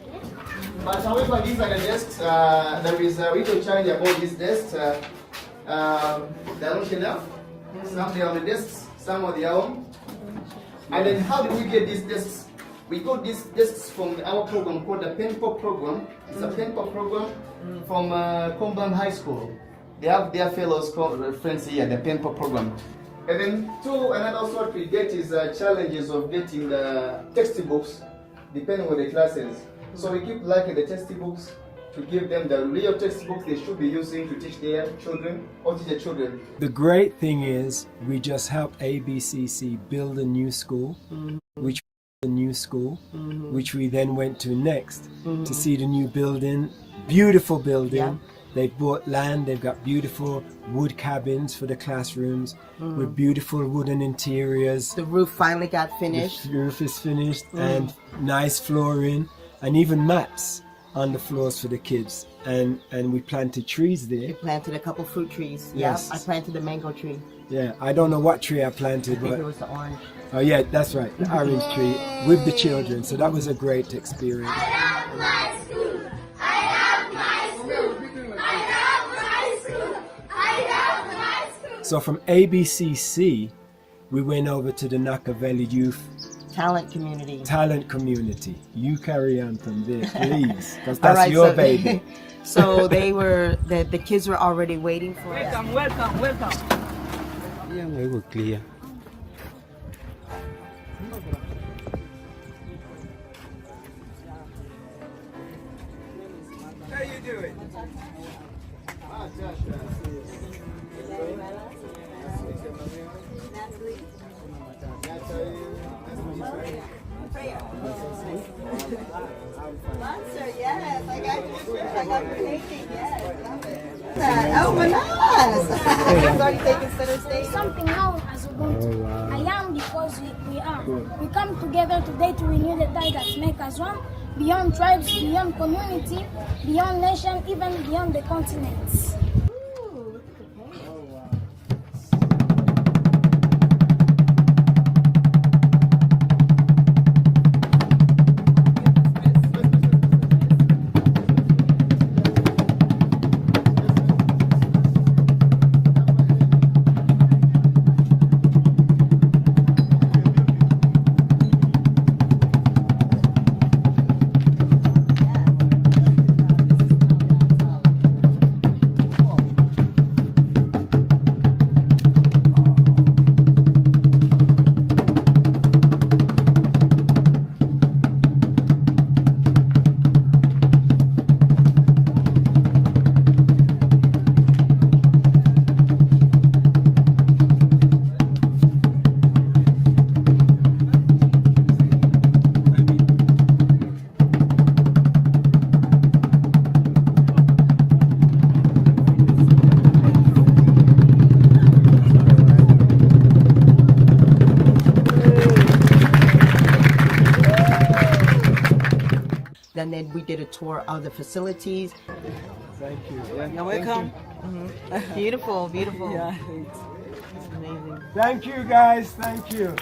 But however, these are the desks. There is a little challenge about these desks. They are not enough. Some they are on the desks, some on their own. And then how do we get these desks? We got these desks from our program called the PATO program. It's a PATO program from Combang High School. They have their fellows, friends here, the PATO program. And then another sort we get is challenges of getting the textbooks depending on the classes. So we keep liking the textbooks to give them the real textbooks they should be using to teach their children or teach their children. The great thing is we just helped ABCC build a new school, which we then went to next to see the new building, beautiful building. Yeah. They've bought land, they've got beautiful wood cabins for the classrooms with beautiful wooden interiors. The roof finally got finished. The roof is finished and nice flooring and even mats on the floors for the kids. And we planted trees there. We planted a couple fruit trees. Yes. Yeah, I planted a mango tree. Yeah, I don't know what tree I planted, I think but it was the orange. oh yeah, that's right, the orange tree with the children. So that was a great experience. So from ABCC, we went over to the Nakavelli Youth Talent community. You carry on from there, please, because All that's right, your so baby. So they were, the kids were already waiting for us. Welcome. Yeah, we were clear. How you doing? Sponsor, yes. I got your painting, yes. Love it. Oh, bananas! It's already taken center stage. Something known as Ubuntu. I am because we are. We come together today to renew the tie that makes us one, beyond tribes, beyond community, beyond nation, even beyond the continents. And then we did a tour of the facilities. Thank you. You're welcome. Beautiful, beautiful. Yeah. It's amazing. Thank you, guys. Thank you.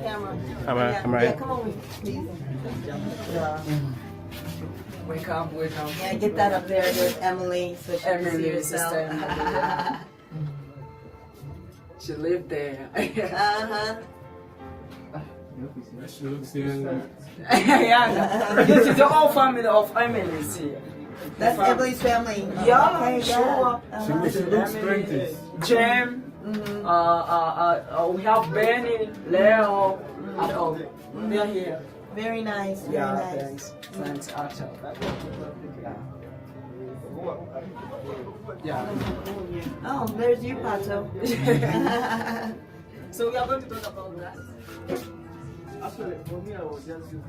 Camera. Yeah, come on, please. Welcome. Yeah, get that up there with Emily so she can see herself. She lived there. Uh-huh. She looks young. Yeah. This is the whole family of Emily's here. That's Emily's family. Yeah, Okay, sure. She looks 20. Jem. We have Benny, Leo, and all. They're here. Very nice, very Yeah, nice. thanks, Arthur. Oh, there's you, Pato. So we are going to talk about that. Actually, for me, I was just using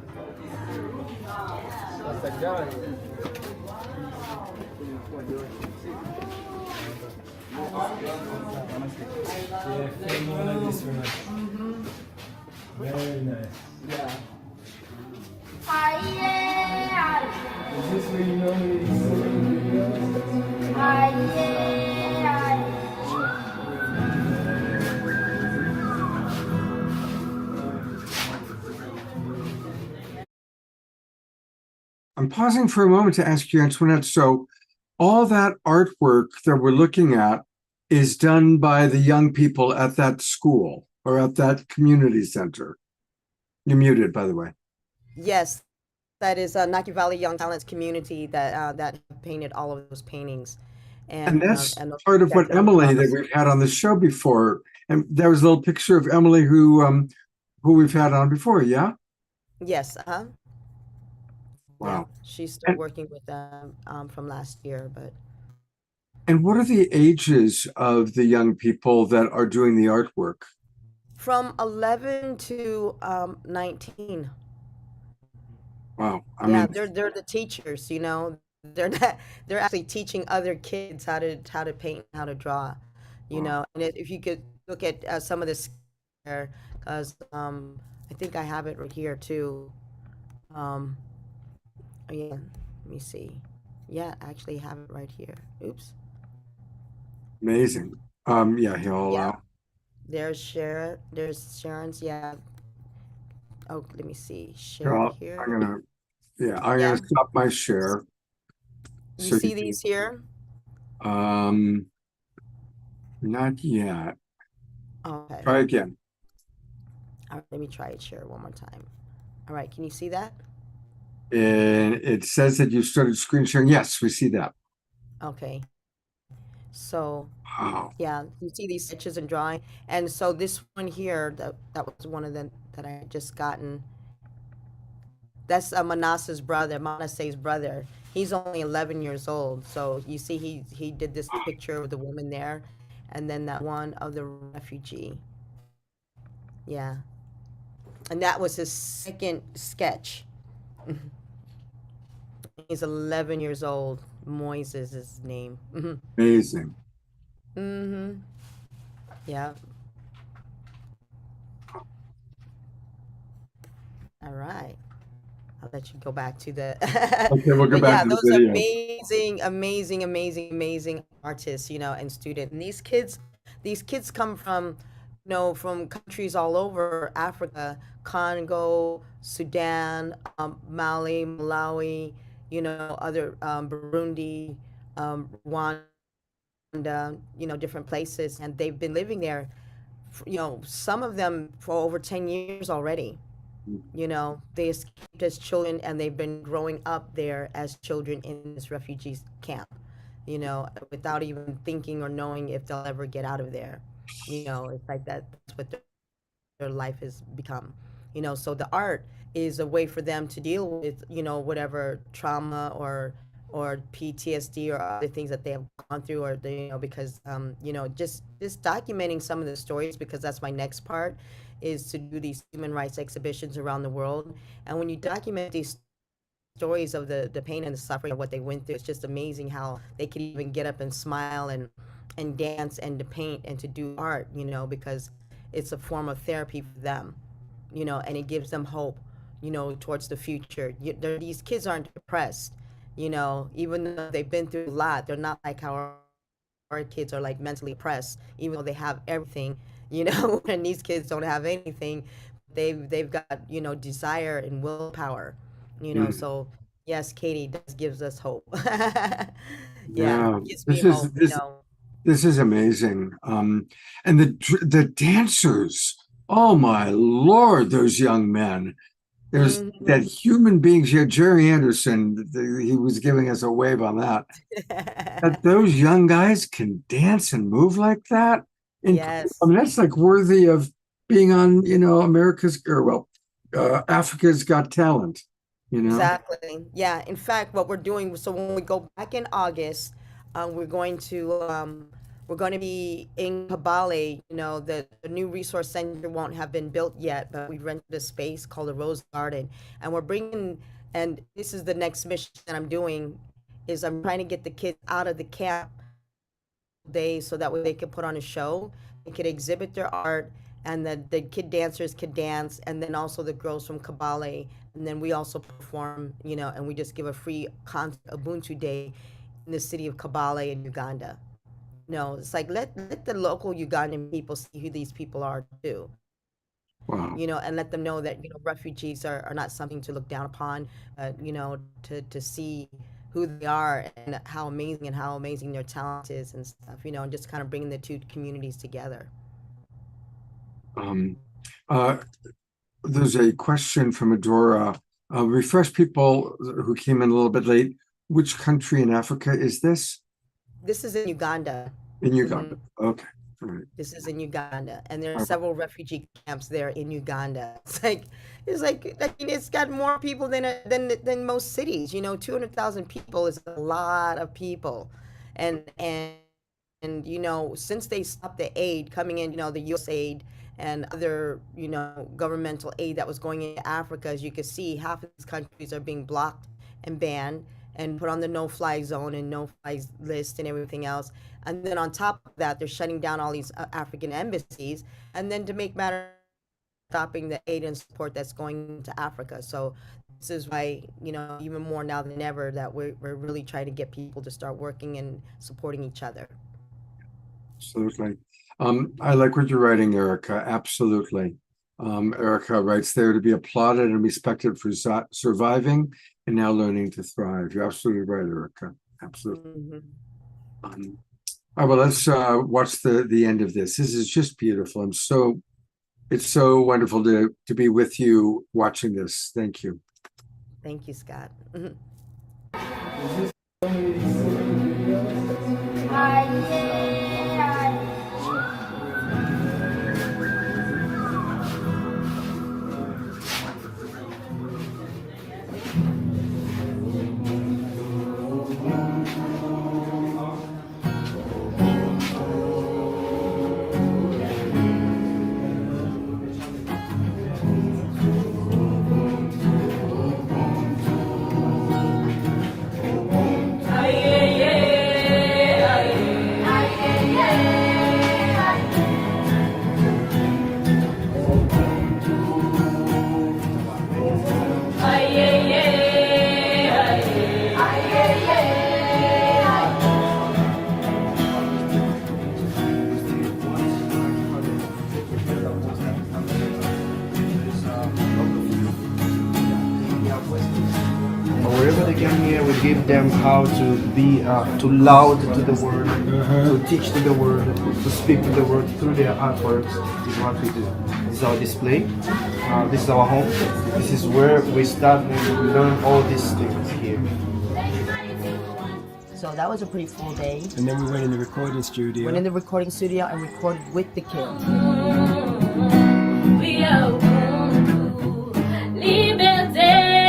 that's a guy. Very nice. Yeah. Is this where you normally I'm pausing for a moment to ask you, Antoinette. So, all that artwork that we're looking at is done by the young people at that school or at that community center. You're muted, by the way. Yes, that is Naki Valley Young Talents community that painted all of those paintings. And that's and part of what Emily that we've had on the show before. And there was a little picture of Emily who we've had on before, yeah? Yes, Wow. yeah, she's still working with them from last year, but And what are the ages of the young people that are doing the artwork? from 11 to 19. Wow. I Yeah, mean, they're the teachers, you know. They're actually teaching other kids how to paint, how to draw, you know. And if you could look at some of this there, because I think I have it right here too. Oh, yeah, let me see. Yeah, I actually have it right here. Oops. amazing. Yeah, he'll Yeah. There's Sharon. There's Sharon's. Yeah. Oh, let me see. Share it here. I'm gonna stop my share. You see these here? Not yet. Okay. Try again. All right, let me try it share one more time. All right, can you see that? And it says that you started screen sharing. Yes, we see that. Okay. So Wow. yeah, you see these sketches and drawing. And so this one here, that was one of them that I had just gotten. That's Manasseh's brother, Manasseh's brother. He's only 11 years old. So you see he did this picture of the woman there, and then that one of the refugee. Yeah. And that was his second sketch. He's 11 years old. Moise is his name. Amazing. Mm-hmm. Yeah. All right. I'll let you go back to the Okay, we'll go back to the those video. amazing artists, you know, and students. And these kids come from, you know, from countries all over Africa, Congo, Sudan, Mali, Malawi, you know, other Burundi, Rwanda, you know, different places, and they've been living there, you know, some of them for over 10 years already. You know, they escaped as children and they've been growing up there as children in this refugees camp, you know, without even thinking or knowing if they'll ever get out of there. You know, it's like that's what their life has become, you know. So the art is a way for them to deal with, you know, whatever trauma or PTSD or other things that they have gone through, or they, you know, because you know, just documenting some of the stories, because that's my next part, is to do these human rights exhibitions around the world. And when you document these stories of the pain and the suffering of what they went through, it's just amazing how they could even get up and smile and dance and to paint and to do art, you know, because it's a form of therapy for them, you know, and it gives them hope, you know, towards the future. These kids aren't depressed, you know, even though they've been through a lot. They're not like how our kids are like mentally oppressed, even though they have everything, you know. And these kids don't have anything. They've got, you know, desire and willpower, you know. So yes, Katie, this gives us hope. Yeah, it gives me hope, you know. This is amazing. And the dancers, oh my Lord, those young men. There's that human beings here. Jerry Anderson, he was giving us a wave on that. That those young guys can dance and move like that. And yes. I mean, that's like worthy of being on, you know, Africa's Got Talent. you know? Exactly. Yeah. In fact, what we're doing, so when we go back in August, we're going to be in Kabale. You know, the new resource center won't have been built yet, but we rented a space called the Rose Garden, and we're bringing. And this is the next mission that I'm doing, is I'm trying to get the kids out of the camp days so that way they could put on a show, they could exhibit their art, and the kid dancers could dance, and then also the girls from Kabale, and then we also perform, you know, and we just give a free Ubuntu day in the city of Kabale in Uganda. No, it's like let the local Ugandan people see who these people are too. Wow. You know, and let them know that, you know, refugees are not something to look down upon, you know, to see who they are and how amazing their talent is and stuff, you know, and just kind of bringing the two communities together. There's a question from Adora. Refresh people who came in a little bit late. Which country in Africa is this? This is in Uganda. In Uganda. Okay. All right. This is in Uganda, and there are several refugee camps there in Uganda. It's like I mean, it's got more people than most cities. You know, 200,000 people is a lot of people, and you know, since they stopped the aid coming in, you know, the U.S. aid and other, you know, governmental aid that was going into Africa, as you can see, half of these countries are being blocked and banned and put on the no-fly zone and no-fly list and everything else. And then on top of that, they're shutting down all these African embassies. And then to make matters, stopping the aid and support that's going to Africa. So this is why, you know, even more now than ever, that we're really trying to get people to start working and supporting each other. Absolutely. I like what you're writing, Erica. Absolutely. Erica writes there to be applauded and respected for surviving and now learning to thrive. You're absolutely right, Erica. Absolutely. Mm-hmm. All right, well, let's watch the end of this. This is just beautiful. It's so wonderful to be with you watching this. Thank you. Thank you, Scott. Wherever they come here, we give them how to be too loud to the word, to teach to the word, to speak to the word through their artworks. This is what we do. This is our display. This is our home. This is where we start and we learn all these things here. So that was a pretty full day. And then we went in the recording studio. Went in the recording studio and recorded with the kids. We are liberté.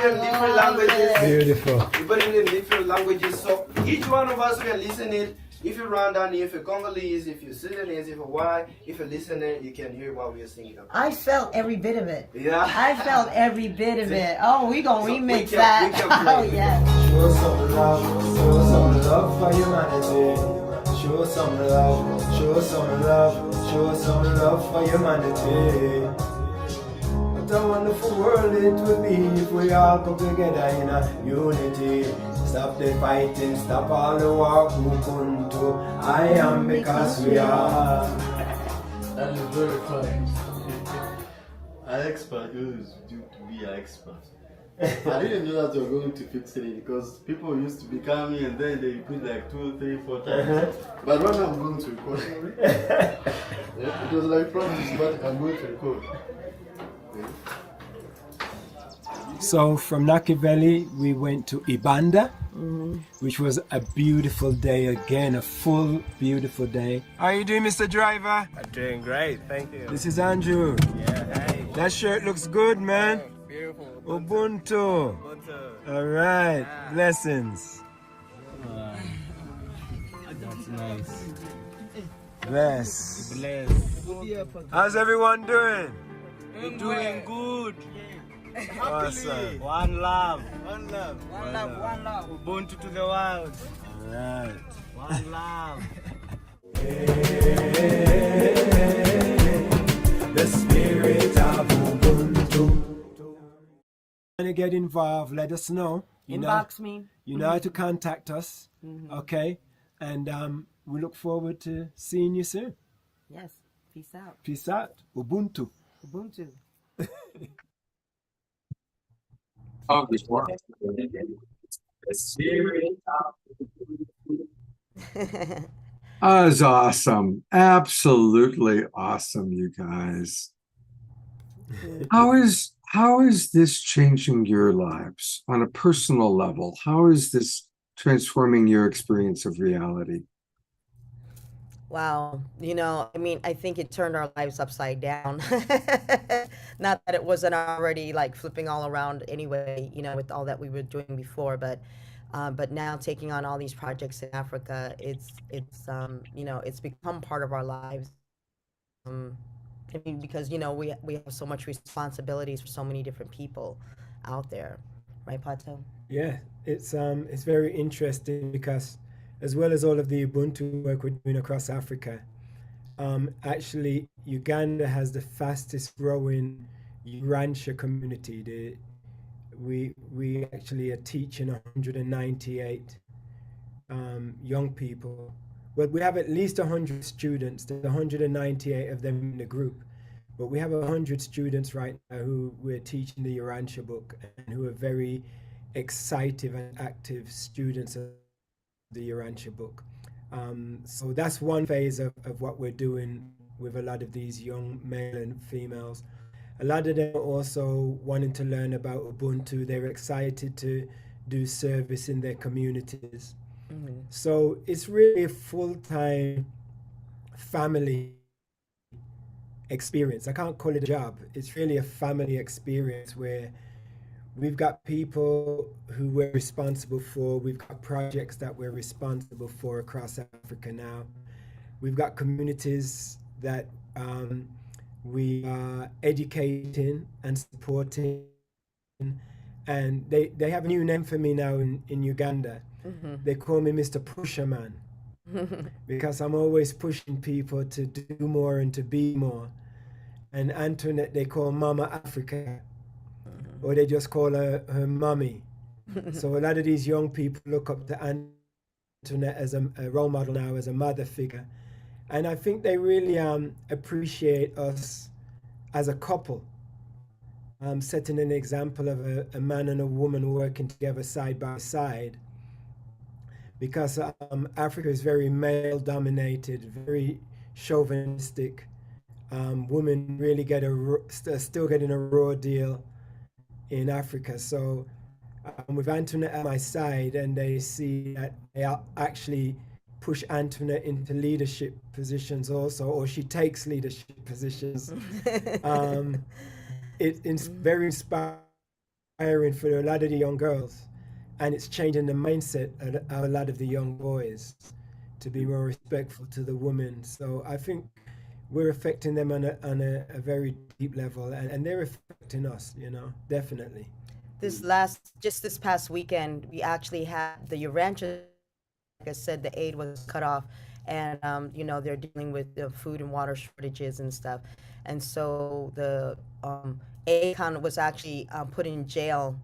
them different languages. Beautiful. We put it in different languages. So each one of us can listen it. If you're Rwandan, if you're Congolese, if you're Sudanese, if you're white, if you're listening, you can hear what we're singing about. I felt every bit of it. Yeah. I felt every bit of it. Oh, we gonna remix we can that. play. Oh, yeah. Show some love for humanity. Show some love, show some love, show some love for humanity. What a wonderful world it would be if we all come together in a unity. Stop the fighting, stop all the war, Ubuntu. I am because we are. That is very funny. An expert who's due to be an expert. I didn't know that you were going to fix it because people used to be coming and then they repeat like 2, 3, 4 times. But right now I'm going to record. Yeah, it was like practice, but I'm going to record. So from Nakiveli, we went to Ibanda, which was a beautiful day again, a full, beautiful day. How are you doing, Mr. Driver? I'm doing great, thank you. This is Andrew. Yeah, hey. That shirt looks good, man. Beautiful. Ubuntu. All right, blessings. That's nice. Bless. Bless. How's everyone doing? We're doing good. Awesome. One love. One love. One love. One love. Ubuntu to the world. All right. One love. The spirit of Ubuntu. Want to get involved? Let us know. Inbox me. You know how to contact us. Okay, and we look forward to seeing you soon. Yes. Peace out. Peace out. Ubuntu. Ubuntu. Oh, this one. The spirit That's awesome. Absolutely awesome, you guys. How is this changing your lives on a personal level? How is this transforming your experience of reality? Wow. You know, I mean, I think it turned our lives upside down. Not that it wasn't already like flipping all around anyway, you know, with all that we were doing before, but now taking on all these projects in Africa, it's you know, it's become part of our lives. I mean, because, you know, we have so much responsibilities for so many different people out there, right, Pato? Yeah, it's very interesting because as well as all of the Ubuntu work we're doing across Africa, actually Uganda has the fastest growing Urantia community. We actually are teaching 198 young people. Well, we have at least 100 students. There's 198 of them in the group, but we have 100 students right now who we're teaching the Urantia book and who are very excited and active students of the Urantia book. So that's one phase of what we're doing with a lot of these young male and females. A lot of them are also wanting to learn about Ubuntu. They're excited to do service in their communities. So it's really a full-time family experience. I can't call it a job. It's really a family experience where we've got people who we're responsible for. We've got projects that we're responsible for across Africa now. We've got communities that we are educating and supporting. And they have a new name for me now in Uganda. They call me Mr. Pusher Man because I'm always pushing people to do more and to be more. And Antoinette, they call Mama Africa, or they just call her mommy. So a lot of these young people look up to Antoinette as a role model now, as a mother figure. And I think they really appreciate us as a couple, setting an example of a man and a woman working together side by side. Because Africa is very male-dominated, very chauvinistic. Women really still getting a raw deal in Africa. So with Antoinette at my side, and they see that I actually push Antoinette into leadership positions also, or she takes leadership positions. It's very inspiring inspiring for a lot of the young girls, and it's changing the mindset of a lot of the young boys to be more respectful to the women. So I think we're affecting them on a very deep level, and they're affecting us, you know, definitely. Just this past weekend, we actually had the ranchers, like I said, the aid was cut off, and you know, they're dealing with the food and water shortages and stuff, and so the ACON was actually put in jail,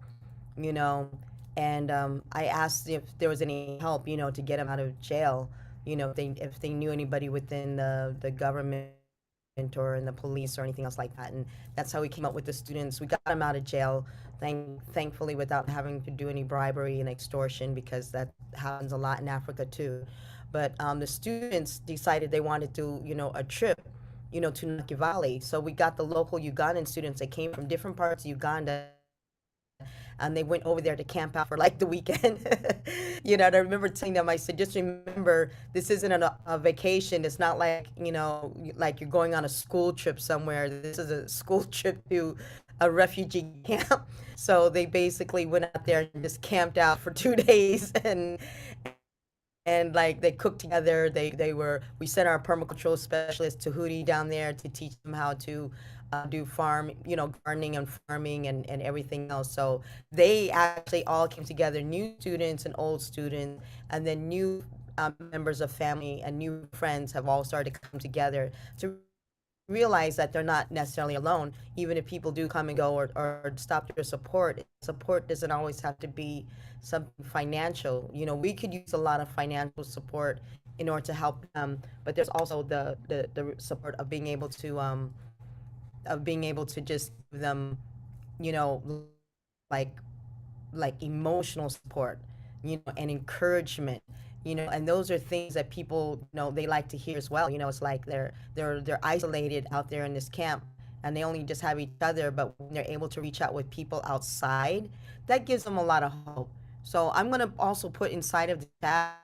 you know, and I asked if there was any help, you know, to get him out of jail, you know, if they knew anybody within the government or in the police or anything else like that. And that's how we came up with the students. We got them out of jail, thankfully, without having to do any bribery and extortion, because that happens a lot in Africa too. But the students decided they wanted to, you know, a trip, you know, to Nakivale. So we got the local Ugandan students that came from different parts of Uganda, and they went over there to camp out for like the weekend. You know, and I remember telling them, I said, just remember, this isn't a vacation. It's not like, you know, like you're going on a school trip somewhere. This is a school trip to a refugee camp. So they basically went out there and just camped out for 2 days, and like they cooked together. We sent our permacultural specialist to Hootie down there to teach them how to do farm, you know, gardening and farming and everything else. So they actually all came together, new students and old students, and then new members of family and new friends have all started to come together to realize that they're not necessarily alone. Even if people do come and go or stop their support doesn't always have to be something financial. You know, we could use a lot of financial support in order to help them, but there's also the support of being able to just give them, you know, like emotional support, you know, and encouragement, you know, and those are things that people, you know, they like to hear as well. You know, it's like they're isolated out there in this camp, and they only just have each other, but when they're able to reach out with people outside, that gives them a lot of hope. So I'm going to also put inside of the chat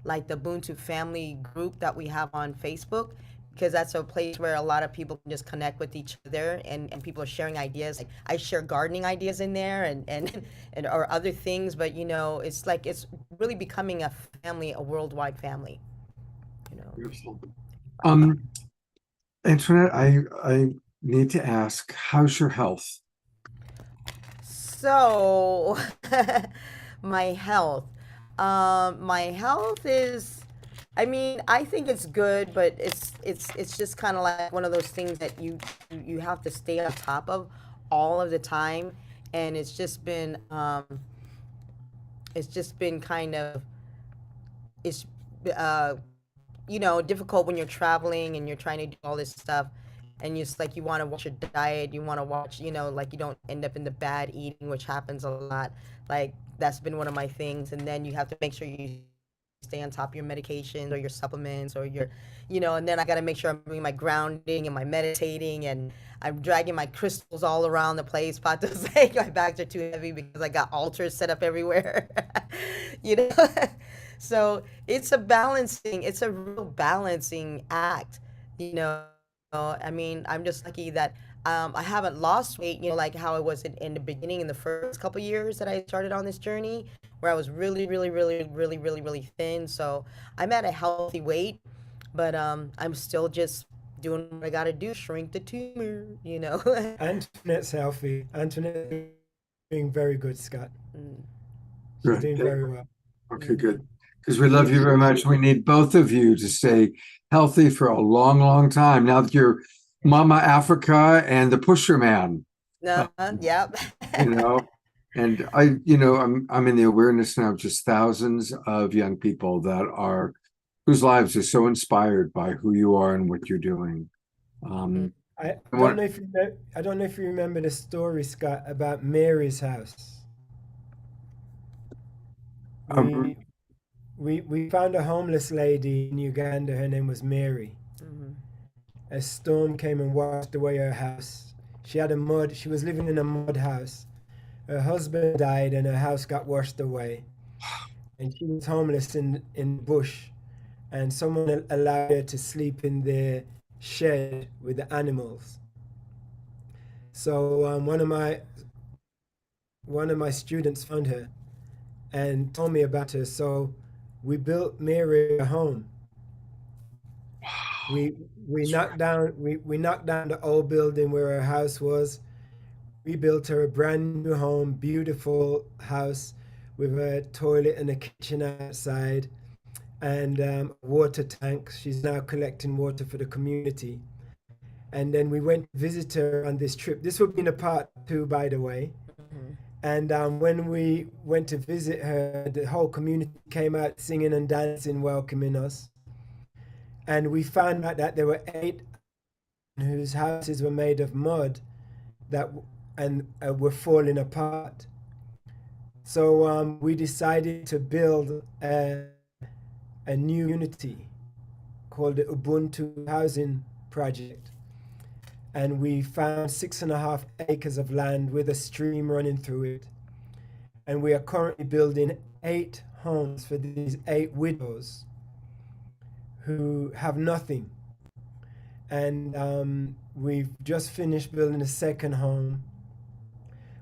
like the Ubuntu family group that we have on Facebook, because that's a place where a lot of people can just connect with each other, and people are sharing ideas. Like I share gardening ideas in there and or other things, but you know, it's like it's really becoming a family, a worldwide family. You know. Beautiful. Antoinette, I need to ask, how's your health? So my health. My health is, I mean, I think it's good, but it's just kind of like one of those things that you have to stay on top of all of the time, and it's just been kind of, it's you know, difficult when you're traveling and you're trying to do all this stuff, and it's like you want to watch your diet, you want to watch, you know, like you don't end up in the bad eating, which happens a lot. Like that's been one of my things, and then you have to make sure you stay on top of your medications or your supplements or your, you know, and then I got to make sure I'm doing my grounding and my meditating, and I'm dragging my crystals all around the place. Pato's like, my bags are too heavy because I got altars set up everywhere, you know? So it's a real balancing act, you know? I mean, I'm just lucky that I haven't lost weight, you know, like how I was in the beginning, in the first couple years that I started on this journey, where I was really, really, really, really, really, really thin. So I'm at a healthy weight, but I'm still just doing what I got to do, shrink the tumor, you know. Antoinette's healthy. Antoinette's doing very good, Scott. She's Good. doing very well. Okay, good. Because we love you very much. We need both of you to stay healthy for a long, long time. Now that you're Mama Africa and the Pusher Man. Yep. You know, and I'm in the awareness now of just thousands of young people whose lives are so inspired by who you are and what you're doing. I don't know if you remember the story, Scott, about Mary's house. We found a homeless lady in Uganda. Her name was Mary. A storm came and washed away her house. She was living in a mud house. Her husband died and her house got washed away. And she was homeless in the bush. And someone allowed her to sleep in their shed with the animals. So one of my one of my students found her and told me about her. So we built Mary a home. We knocked down we knocked down the old building where her house was. We built her a brand new home, beautiful house with a toilet and a kitchen outside and a water tank. She's now collecting water for the community. And then we went to visit her on this trip. This would be in a part 2, by the way. And when we went to visit her, the whole community came out singing and dancing, welcoming us. And we found out that there were 8 whose houses were made of mud that were falling apart. So we decided to build a new unity called the Ubuntu Housing Project. And we found 6.5 acres of land with a stream running through it. And we are currently building 8 homes for these 8 widows who have nothing. And we've just finished building a second home.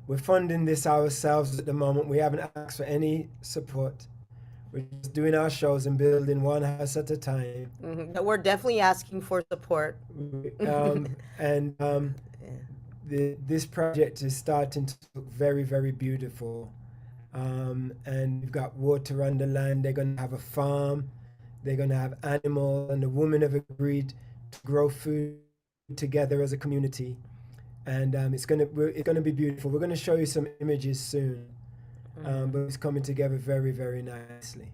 We're funding this ourselves at the moment. We haven't asked for any support. We're just doing our shows and building one house at a time. But we're definitely asking for support. This project is starting to look very, very beautiful. And we've got water on the land. They're going to have a farm. They're going to have animals. And the women have agreed to grow food together as a community. And it's going to be beautiful. We're going to show you some images soon. But it's coming together very, very nicely.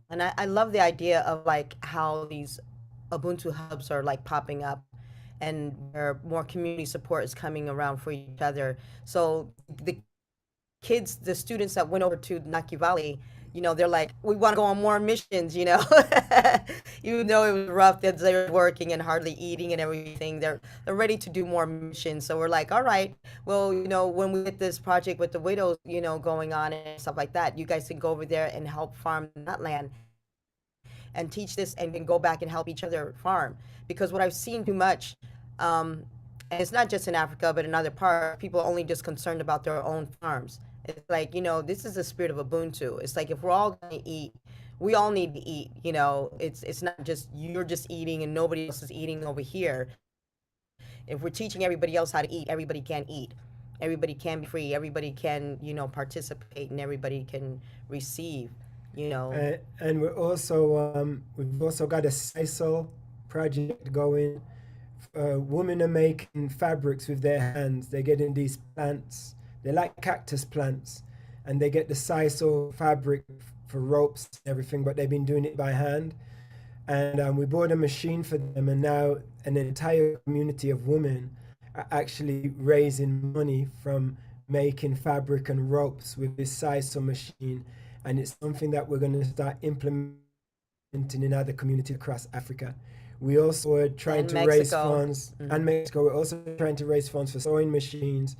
And I love the idea of like how these Ubuntu hubs are like popping up and where more community support is coming around for each other. So the kids, the students that went over to Naki Valley, you know, they're like, we want to go on more missions, you know, even though it was rough that they're working and hardly eating and everything, they're ready to do more missions. So we're like, all right, well, you know, when we get this project with the widows, you know, going on and stuff like that, you guys can go over there and help farm that land and teach this and can go back and help each other farm. Because what I've seen too much, and it's not just in Africa, but in other parts, people are only just concerned about their own farms. It's like, you know, this is the spirit of Ubuntu. It's like if we're all going to eat, we all need to eat, you know. It's not just you're just eating and nobody else is eating over here. If we're teaching everybody else how to eat, everybody can eat. Everybody can be free. Everybody can, you know, participate and everybody can receive, you know. And we've also got a sisal project going. Women are making fabrics with their hands. They're getting these plants. They're like cactus plants, and they get the sisal fabric for ropes and everything, but they've been doing it by hand. And we bought a machine for them, and now an entire community of women are actually raising money from making fabric and ropes with this sisal machine. And it's something that we're going to start implementing in other communities across Africa. We also are trying to raise funds, and Mexico, we're also trying to raise funds for sewing machines,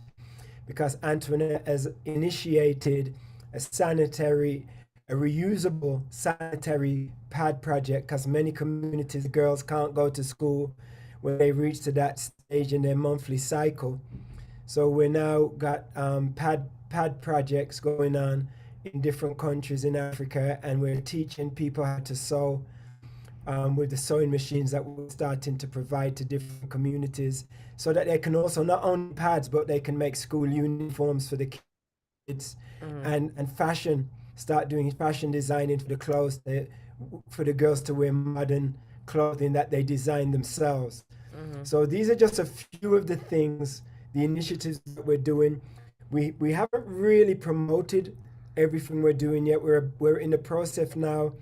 because Antoinette has initiated a reusable sanitary pad project, because many communities, girls can't go to school when they reach to that stage in their monthly cycle. So we now got pad projects going on in different countries in Africa, and we're teaching people how to sew with the sewing machines that we're starting to provide to different communities, so that they can also not only pads, but they can make school uniforms for the kids and start doing fashion designing for the clothes, for the girls to wear modern clothing that they design themselves. So these are just a few of the things, the initiatives that we're doing. We haven't really promoted everything we're doing yet. We're in the process now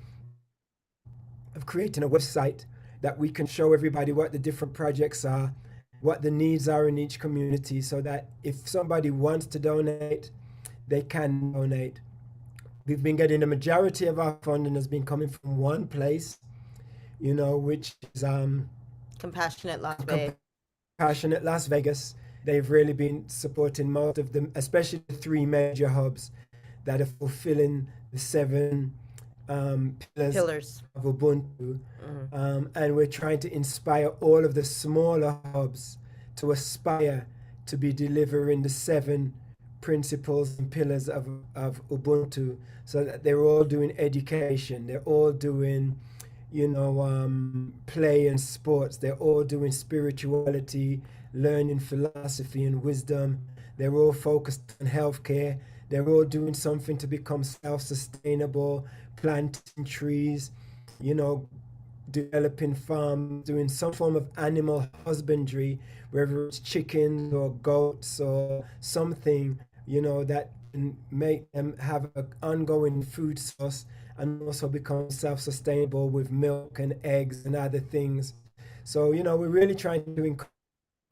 of creating a website that we can show everybody what the different projects are, what the needs are in each community, so that if somebody wants to donate, they can donate. We've been getting the majority of our funding has been coming from one place, you know, which is Compassionate Las Vegas. Compassionate Las Vegas. They've really been supporting most of them, especially the 3 major hubs that are fulfilling the 7 pillars of Ubuntu. And we're trying to inspire all of the smaller hubs to aspire to be delivering the 7 principles and pillars of Ubuntu, so that they're all doing education, they're all doing, play and sports, they're all doing spirituality, learning philosophy and wisdom, they're all focused on healthcare, they're all doing something to become self-sustainable, planting trees, developing farms, doing some form of animal husbandry, whether it's chickens or goats or something, that can make them have an ongoing food source and also become self-sustainable with milk and eggs and other things. So, we're really trying to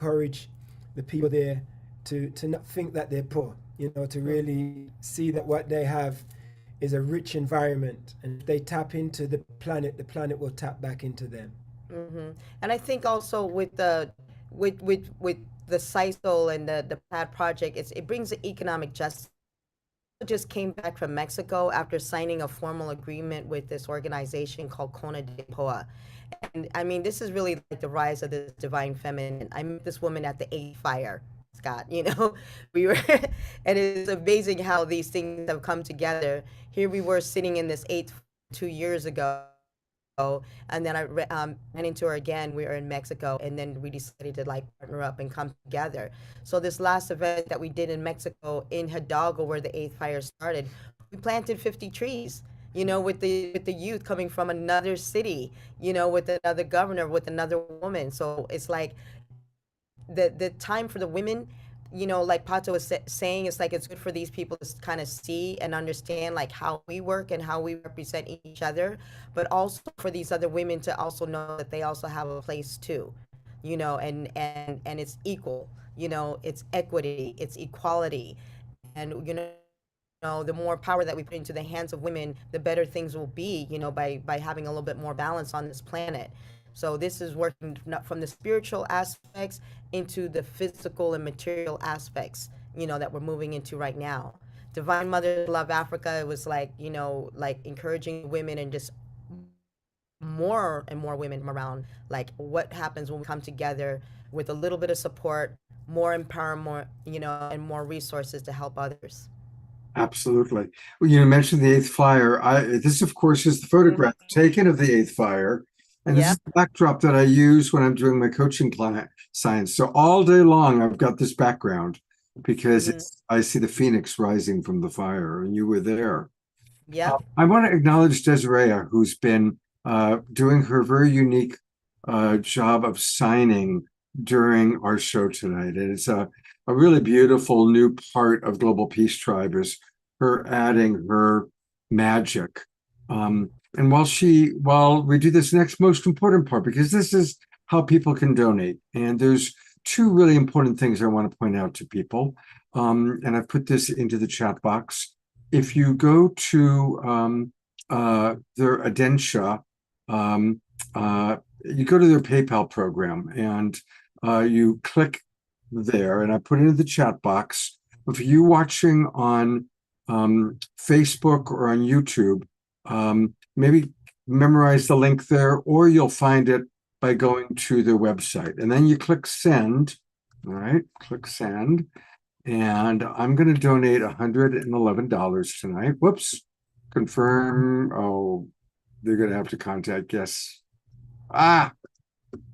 encourage the people there to not think that they're poor, to really see that what they have is a rich environment, and if they tap into the planet will tap back into them. And I think also with the CISO and the PAT project, it brings the economic justice. Just came back from Mexico after signing a formal agreement with this organization called Kona de Poa. And I mean, this is really like the rise of the divine feminine. I met this woman at the 8th fire, Scott, we were, and it's amazing how these things have come together. Here we were sitting in this 8th 2 years ago. And then I ran into her again. We were in Mexico, and then we decided to like partner up and come together. So this last event that we did in Mexico, in Hidalgo, where the 8th fire started, we planted 50 trees. With the youth coming from another city, with another governor, with another woman. So it's like the time for the women, like Pato was saying, it's like it's good for these people to kind of see and understand like how we work and how we represent each other, but also for these other women to also know that they also have a place too, and it's equal, it's equity, it's equality, and the more power that we put into the hands of women, the better things will be, by having a little bit more balance on this planet. So this is working from the spiritual aspects into the physical and material aspects, that we're moving into right now. Divine Mother Love Africa, it was like, like encouraging women and just more and more women around, like what happens when we come together with a little bit of support, more empowerment, and more resources to help others. Absolutely. Well, you mentioned the 8th fire. This, of course, is the photograph taken of the 8th fire. And this is the backdrop that I use when I'm doing my coaching client science. So all day long, I've got this background because I see the phoenix rising from the fire, and you were there. Yeah. I want to acknowledge Desiree, who's been doing her very unique job of signing during our show tonight. And it's a really beautiful new part of Global Peace Tribe is her adding her magic. And while we do this next most important part, because this is how people can donate. And there's two really important things I want to point out to people. And I've put this into the chat box. If you go to their Adensha, you go to their PayPal program and you click there, and I put it in the chat box. If you're watching on Facebook or on YouTube, maybe memorize the link there, or you'll find it by going to their website. And then you click send. All right, click send. And I'm going to donate $111 tonight. Whoops. Confirm. Oh, they're going to have to contact. Yes.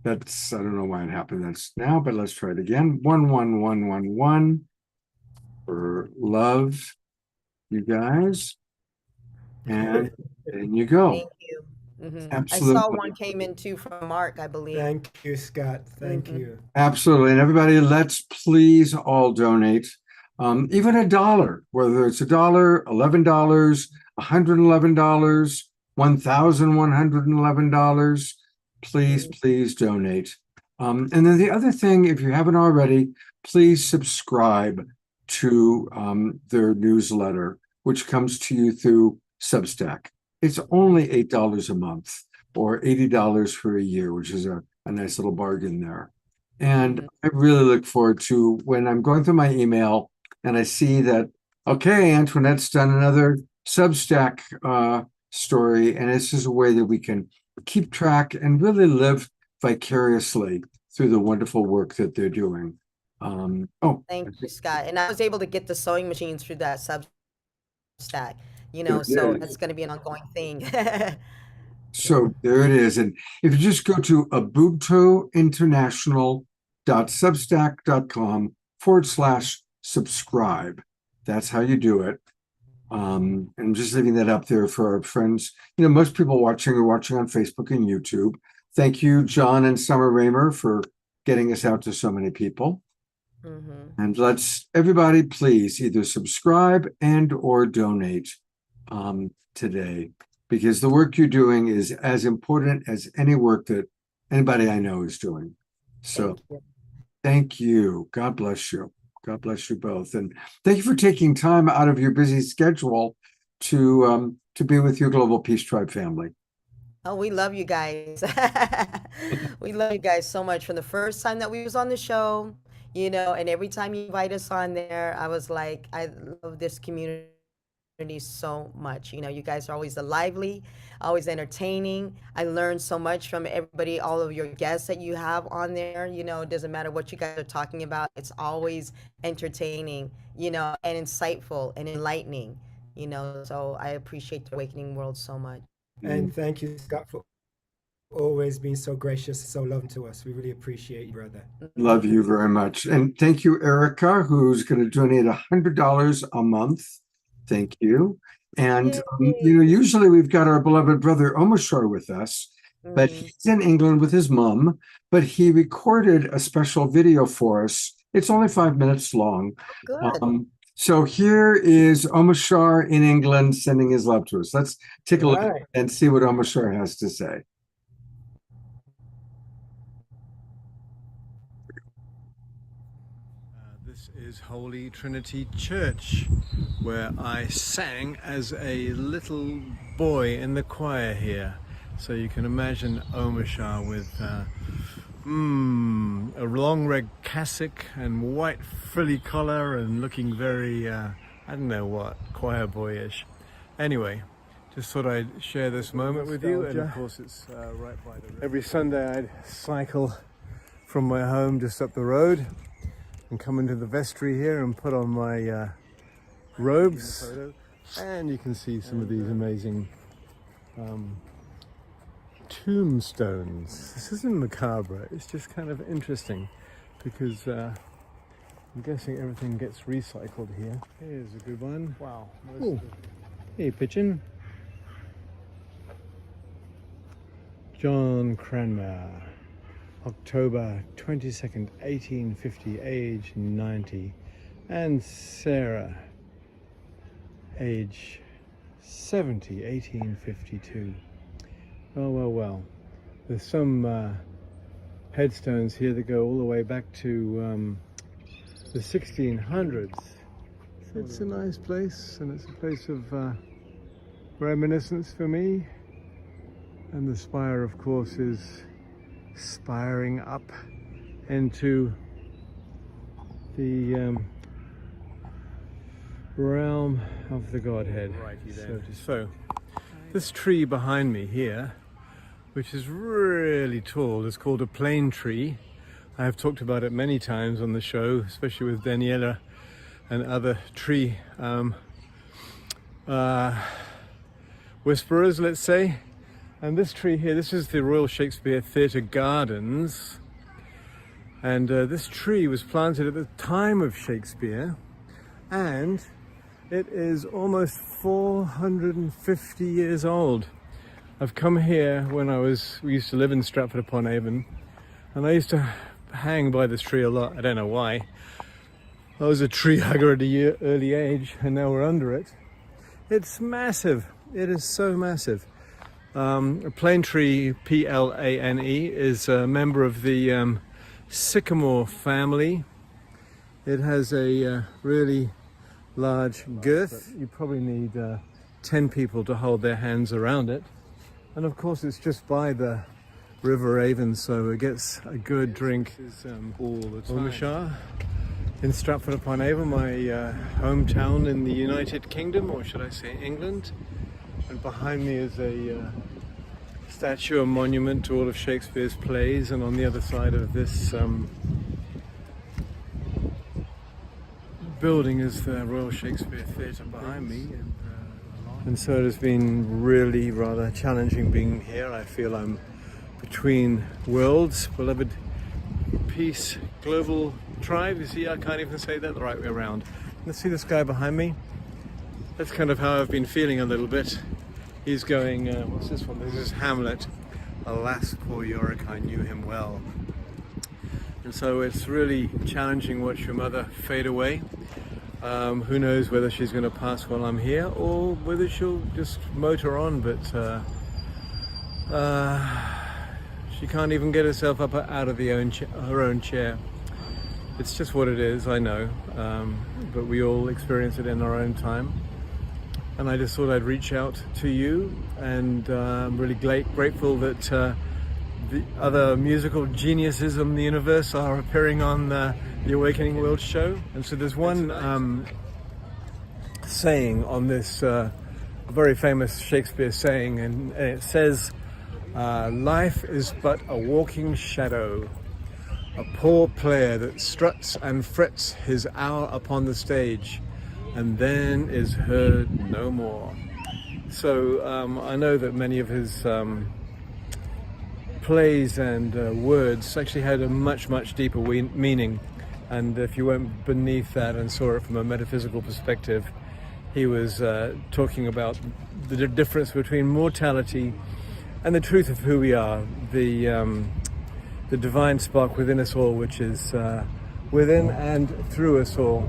That's, I don't know why it happened. That's now, but let's try it again. 11111 for love, you guys. And you go. Thank you. Absolutely. I saw one came in too from Mark, I believe. Thank you, Scott. Thank you. Absolutely. And everybody, let's please all donate. Even $1, whether it's $1, $11, $111, $1,111. Please donate. And then the other thing, if you haven't already, please subscribe to their newsletter, which comes to you through Substack. It's only $8 a month or $80 for a year, which is a nice little bargain there. And I really look forward to when I'm going through my email and I see that, okay, Antoinette's done another Substack story, and this is a way that we can keep track and really live vicariously through the wonderful work that they're doing. Oh, Thank you, Scott. And I was able to get the sewing machines through that Substack, there so it is. that's going to be an ongoing thing. So there it is. And if you just go to ubuntuinternational.substack.com/subscribe, that's how you do it. And I'm just leaving that up there for our friends. Most people watching are watching on Facebook and YouTube. Thank you, John and Summer Raymer, for getting us out to so many people. And let's everybody please either subscribe and or donate today, because the work you're doing is as important as any work that anybody I know is doing. So thank you. God bless you. God bless you both. And thank you for taking time out of your busy schedule to be with your Global Peace Tribe family. Oh, we love you guys. We love you guys so much. From the first time that we was on the show, and every time you invite us on there, I was like, I love this community so much. You guys are always lively, always entertaining. I learned so much from everybody, all of your guests that you have on there. It doesn't matter what you guys are talking about. It's always entertaining, and insightful and enlightening, so I appreciate the Awakening World so much. And thank you, Scott, for always being so gracious, so loving to us. We really appreciate you, brother. Love you very much. And thank you, Erica, who's going to donate $100 a month. Thank you. And, usually we've got our beloved brother Omashar with us, but he's in England with his mom, but he recorded a special video for us. It's only 5 minutes long. Good. So here is Omashar in England sending his love to us. Let's take a look and see what Omashar has to say. This is Holy Trinity Church, where I sang as a little boy in the choir here. So you can imagine Omashar with a long red cassock and white frilly collar and looking very, I don't know what, choir boyish. Anyway, just thought I'd share this moment with you. And of course it's right by the river. Every Sunday I'd cycle from my home just up the road and come into the vestry here and put on my robes. And you can see some of these amazing tombstones. This isn't macabre, it's just kind of interesting because I'm guessing everything gets recycled here. Here's a good one. Wow. Hey, pigeon. John Cranmer, October 22nd, 1850, age 90. And Sarah, age 70, 1852. Well. There's some headstones here that go all the way back to the 1600s. So it's a nice place, and it's a place of reminiscence for me. And the spire, of course, is spiring up into the realm of the Godhead. So this tree behind me here, which is really tall, is called a plane tree. I have talked about it many times on the show, especially with Daniela and other tree whisperers, let's say. And this tree here, this is the Royal Shakespeare Theatre Gardens. And this tree was planted at the time of Shakespeare, and it is almost 450 years old. I've come here when we used to live in Stratford-upon-Avon, and I used to hang by this tree a lot. I don't know why. I was a tree hugger at an early age, and now we're under it. It's massive. It is so massive. A plane tree, P-L-A-N-E, is a member of the sycamore family. It has a really large girth. You probably need 10 people to hold their hands around it. And of course it's just by the River Avon, so it gets a good drink all the time. Omashar in Stratford-upon-Avon, my hometown in the United Kingdom, or should I say England. And behind me is a statue, a monument to all of Shakespeare's plays, and on the other side of this building is the Royal Shakespeare Theatre behind me. And so it has been really rather challenging being here. I feel I'm between worlds, beloved peace, global tribe. You see, I can't even say that the right way around. Let's see this guy behind me. That's kind of how I've been feeling a little bit. He's going, what's this one? This is Hamlet. Alas, poor Yorick, I knew him well. And so it's really challenging watch your mother fade away. Who knows whether she's going to pass while I'm here or whether she'll just motor on, but she can't even get herself up out of her own chair. It's just what it is, I know, but we all experience it in our own time. And I just thought I'd reach out to you, and I'm really grateful that the other musical geniuses in the universe are appearing on the Awakening World show. And so there's one saying on this very famous Shakespeare saying, and it says, life is but a walking shadow, a poor player that struts and frets his hour upon the stage, and then is heard no more. So I know that many of his plays and words actually had a much, much deeper meaning. And if you went beneath that and saw it from a metaphysical perspective, he was talking about the difference between mortality and the truth of who we are, the divine spark within us all, which is within and through us all.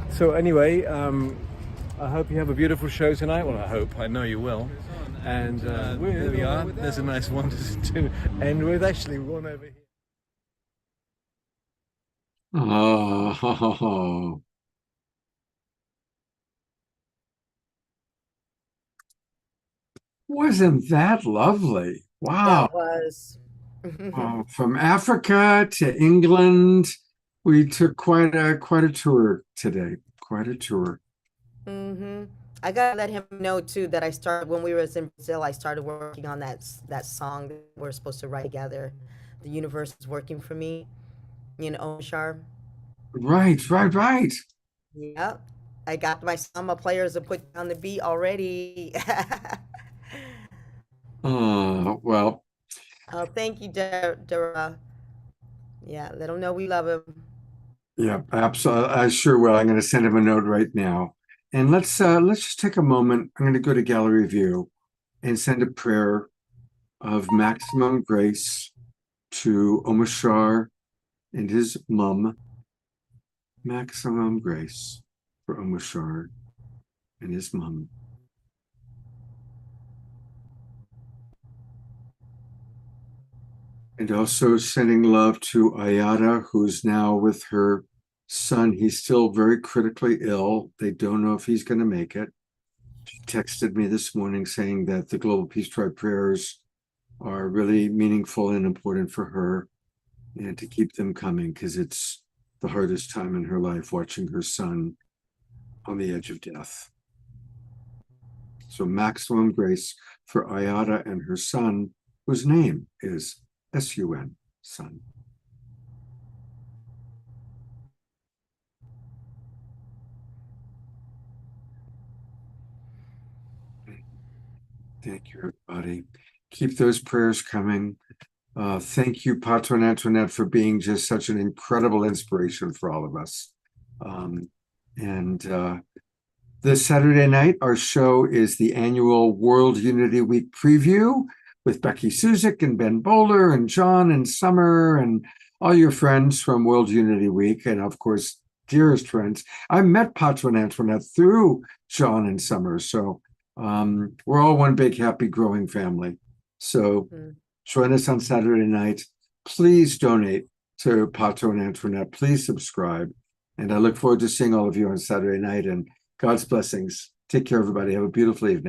So anyway, I hope you have a beautiful show tonight. Well, I know you will. And there we are. There's a nice one to end with. Actually, one over here. Oh, wasn't that lovely? Wow. That was. From Africa to England, we took quite a tour today. Quite a tour. I gotta let him know too that I started when we were in Brazil. I started working on that song that we're supposed to write together. The universe is working for me. You know, Omshar. Right. Yep. I got my samba players to put down the beat already. Well. Oh, thank you, Dara. Yeah, let him know we love him. Yeah, absolutely. I sure will. I'm going to send him a note right now. And let's just take a moment. I'm going to go to gallery view and send a prayer of maximum grace to Omashar and his mum. Maximum grace for Omashar and his mum. And also sending love to Ayada, who's now with her son. He's still very critically ill. They don't know if he's going to make it. She texted me this morning saying that the Global Peace Tribe prayers are really meaningful and important for her, and to keep them coming, because it's the hardest time in her life watching her son on the edge of death. So maximum grace for Ayada and her son, whose name is S-U-N, son. Thank you, everybody. Keep those prayers coming. Thank you, Pato and Antoinette, for being just such an incredible inspiration for all of us. This Saturday night, our show is the annual World Unity Week preview with Becky Suzik and Ben Bowler and John and Summer and all your friends from World Unity Week. And of course, dearest friends, I met Pato and Antoinette through John and Summer. So we're all one big, happy, growing family. So join us on Saturday night. Please donate to Pato and Antoinette. Please subscribe. And I look forward to seeing all of you on Saturday night. And God's blessings. Take care, everybody. Have a beautiful evening.